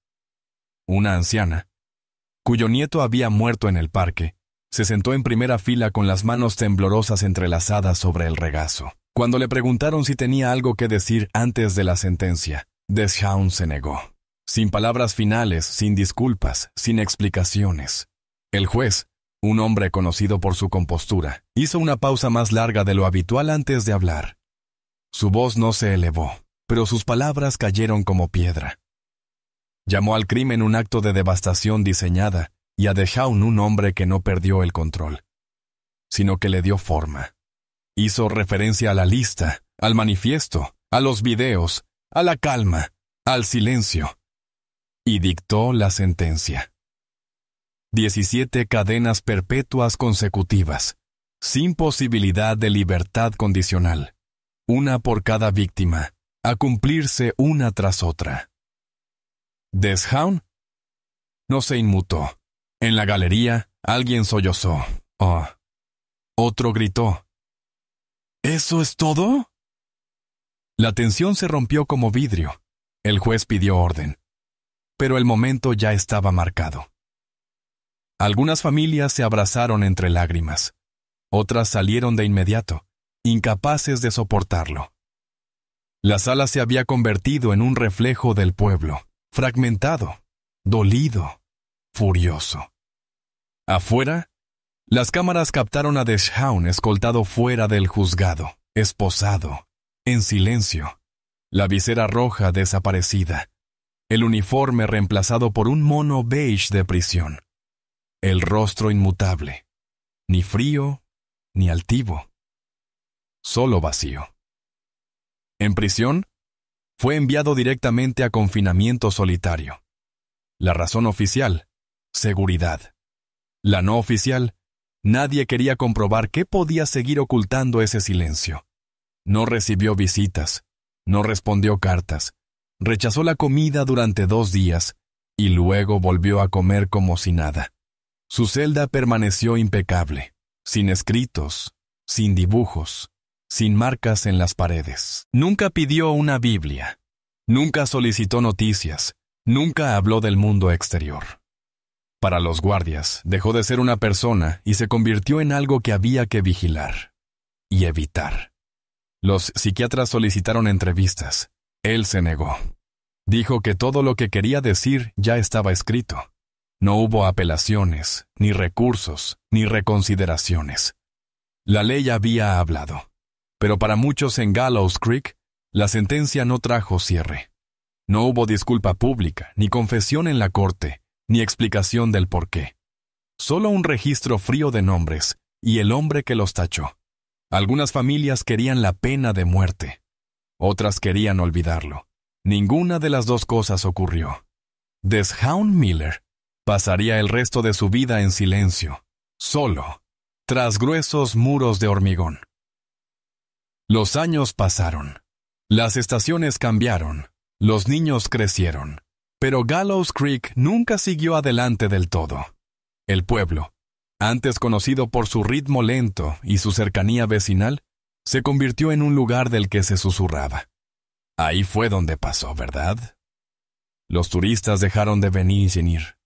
Una anciana, cuyo nieto había muerto en el parque, se sentó en primera fila con las manos temblorosas entrelazadas sobre el regazo. Cuando le preguntaron si tenía algo que decir antes de la sentencia, DeShawn se negó. Sin palabras finales, sin disculpas, sin explicaciones. El juez, un hombre conocido por su compostura, hizo una pausa más larga de lo habitual antes de hablar. Su voz no se elevó, pero sus palabras cayeron como piedra. Llamó al crimen un acto de devastación diseñada y a DeShawn un hombre que no perdió el control, sino que le dio forma. Hizo referencia a la lista, al manifiesto, a los videos, a la calma, al silencio, y dictó la sentencia. 17 cadenas perpetuas consecutivas, sin posibilidad de libertad condicional, una por cada víctima, a cumplirse una tras otra. DeShawn no se inmutó. En la galería, alguien sollozó. Oh. Otro gritó. ¿Eso es todo? La tensión se rompió como vidrio. El juez pidió orden. Pero el momento ya estaba marcado. Algunas familias se abrazaron entre lágrimas. Otras salieron de inmediato, incapaces de soportarlo. La sala se había convertido en un reflejo del pueblo, fragmentado, dolido, furioso. Afuera, las cámaras captaron a DeShawn escoltado fuera del juzgado, esposado, en silencio, la visera roja desaparecida, el uniforme reemplazado por un mono beige de prisión, el rostro inmutable, ni frío ni altivo, solo vacío. En prisión, fue enviado directamente a confinamiento solitario. La razón oficial, seguridad. La no oficial, nadie quería comprobar qué podía seguir ocultando ese silencio. No recibió visitas, no respondió cartas, rechazó la comida durante 2 días y luego volvió a comer como si nada. Su celda permaneció impecable, sin escritos, sin dibujos, sin marcas en las paredes. Nunca pidió una Biblia, nunca solicitó noticias, nunca habló del mundo exterior. Para los guardias, dejó de ser una persona y se convirtió en algo que había que vigilar. y evitar. Los psiquiatras solicitaron entrevistas. Él se negó. Dijo que todo lo que quería decir ya estaba escrito. No hubo apelaciones, ni recursos, ni reconsideraciones. La ley había hablado. Pero para muchos en Gallows Creek, la sentencia no trajo cierre. No hubo disculpa pública, ni confesión en la corte, ni explicación del porqué. Solo un registro frío de nombres, y el hombre que los tachó. Algunas familias querían la pena de muerte. Otras querían olvidarlo. Ninguna de las dos cosas ocurrió. Deshaun Miller pasaría el resto de su vida en silencio, solo, tras gruesos muros de hormigón. Los años pasaron. Las estaciones cambiaron. Los niños crecieron. Pero Gallows Creek nunca siguió adelante del todo. El pueblo, antes conocido por su ritmo lento y su cercanía vecinal, se convirtió en un lugar del que se susurraba. Ahí fue donde pasó, ¿verdad? Los turistas dejaron de venir sin ir.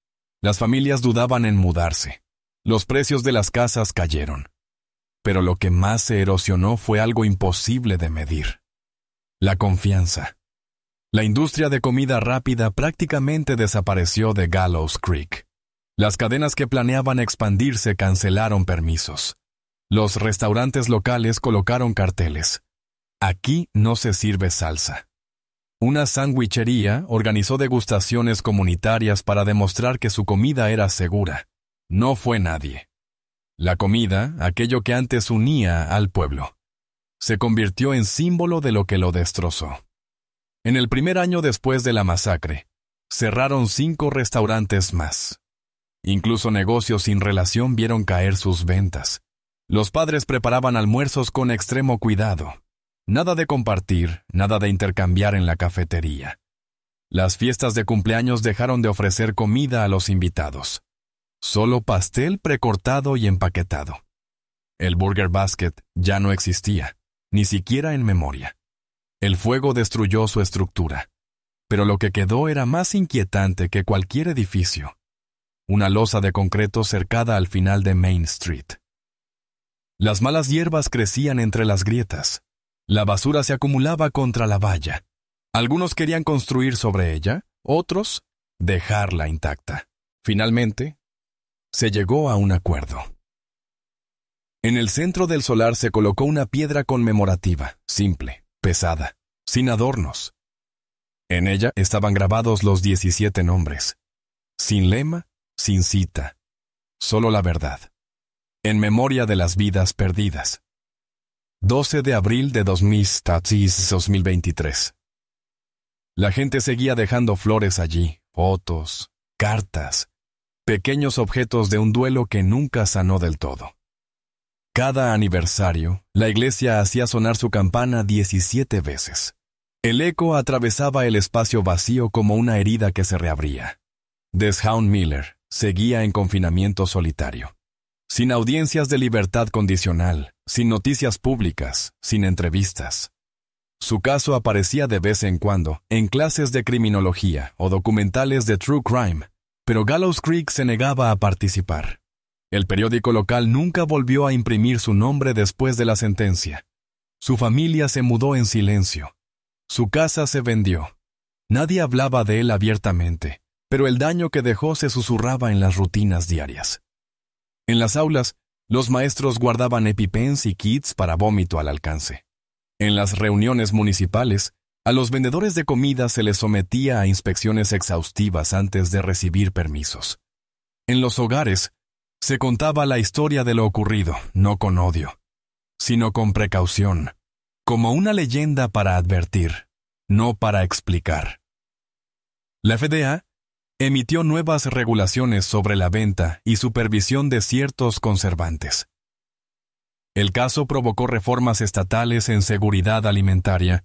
Las familias dudaban en mudarse. Los precios de las casas cayeron. Pero lo que más se erosionó fue algo imposible de medir: la confianza. La industria de comida rápida prácticamente desapareció de Gallows Creek. Las cadenas que planeaban expandirse cancelaron permisos. Los restaurantes locales colocaron carteles: aquí no se sirve salsa. Una sandwichería organizó degustaciones comunitarias para demostrar que su comida era segura. No fue nadie. La comida, aquello que antes unía al pueblo, se convirtió en símbolo de lo que lo destrozó. En el primer año después de la masacre, cerraron 5 restaurantes más. Incluso negocios sin relación vieron caer sus ventas. Los padres preparaban almuerzos con extremo cuidado. Nada de compartir, nada de intercambiar en la cafetería. Las fiestas de cumpleaños dejaron de ofrecer comida a los invitados. Solo pastel precortado y empaquetado. El Burger Basket ya no existía, ni siquiera en memoria. El fuego destruyó su estructura, pero lo que quedó era más inquietante que cualquier edificio: una losa de concreto cercada al final de Main Street. Las malas hierbas crecían entre las grietas. La basura se acumulaba contra la valla. Algunos querían construir sobre ella, otros dejarla intacta. Finalmente, se llegó a un acuerdo. En el centro del solar se colocó una piedra conmemorativa, simple, pesada, sin adornos. En ella estaban grabados los 17 nombres. Sin lema, sin cita, solo la verdad. En memoria de las vidas perdidas. 12 de abril de 2023. La gente seguía dejando flores allí, fotos, cartas, pequeños objetos de un duelo que nunca sanó del todo. Cada aniversario, la iglesia hacía sonar su campana 17 veces. El eco atravesaba el espacio vacío como una herida que se reabría. Deshaun Miller seguía en confinamiento solitario, sin audiencias de libertad condicional, sin noticias públicas, sin entrevistas. Su caso aparecía de vez en cuando en clases de criminología o documentales de true crime, pero Gallows Creek se negaba a participar. El periódico local nunca volvió a imprimir su nombre después de la sentencia. Su familia se mudó en silencio. Su casa se vendió. Nadie hablaba de él abiertamente, pero el daño que dejó se susurraba en las rutinas diarias. En las aulas, los maestros guardaban EpiPens y kits para vómito al alcance. En las reuniones municipales, a los vendedores de comida se les sometía a inspecciones exhaustivas antes de recibir permisos. En los hogares, se contaba la historia de lo ocurrido, no con odio, sino con precaución, como una leyenda para advertir, no para explicar. La FDA emitió nuevas regulaciones sobre la venta y supervisión de ciertos conservantes. El caso provocó reformas estatales en seguridad alimentaria,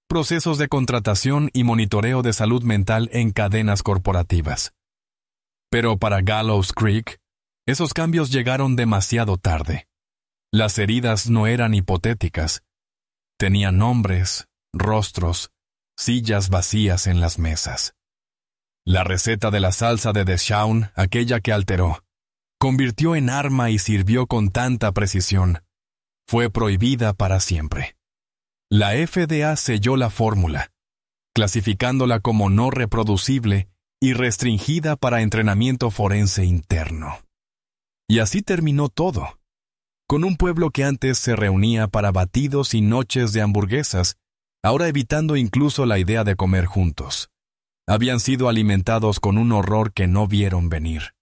procesos de contratación y monitoreo de salud mental en cadenas corporativas. Pero para Gallows Creek, esos cambios llegaron demasiado tarde. Las heridas no eran hipotéticas. Tenían nombres, rostros, sillas vacías en las mesas. La receta de la salsa de Deshaun, aquella que alteró, convirtió en arma y sirvió con tanta precisión fue prohibida para siempre. La FDA selló la fórmula, clasificándola como no reproducible y restringida para entrenamiento forense interno. Y así terminó todo. Con un pueblo que antes se reunía para batidos y noches de hamburguesas, ahora evitando incluso la idea de comer juntos. Habían sido alimentados con un horror que no vieron venir.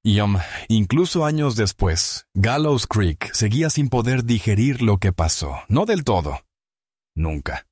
Y incluso años después, Gallows Creek seguía sin poder digerir lo que pasó. No del todo. Nunca.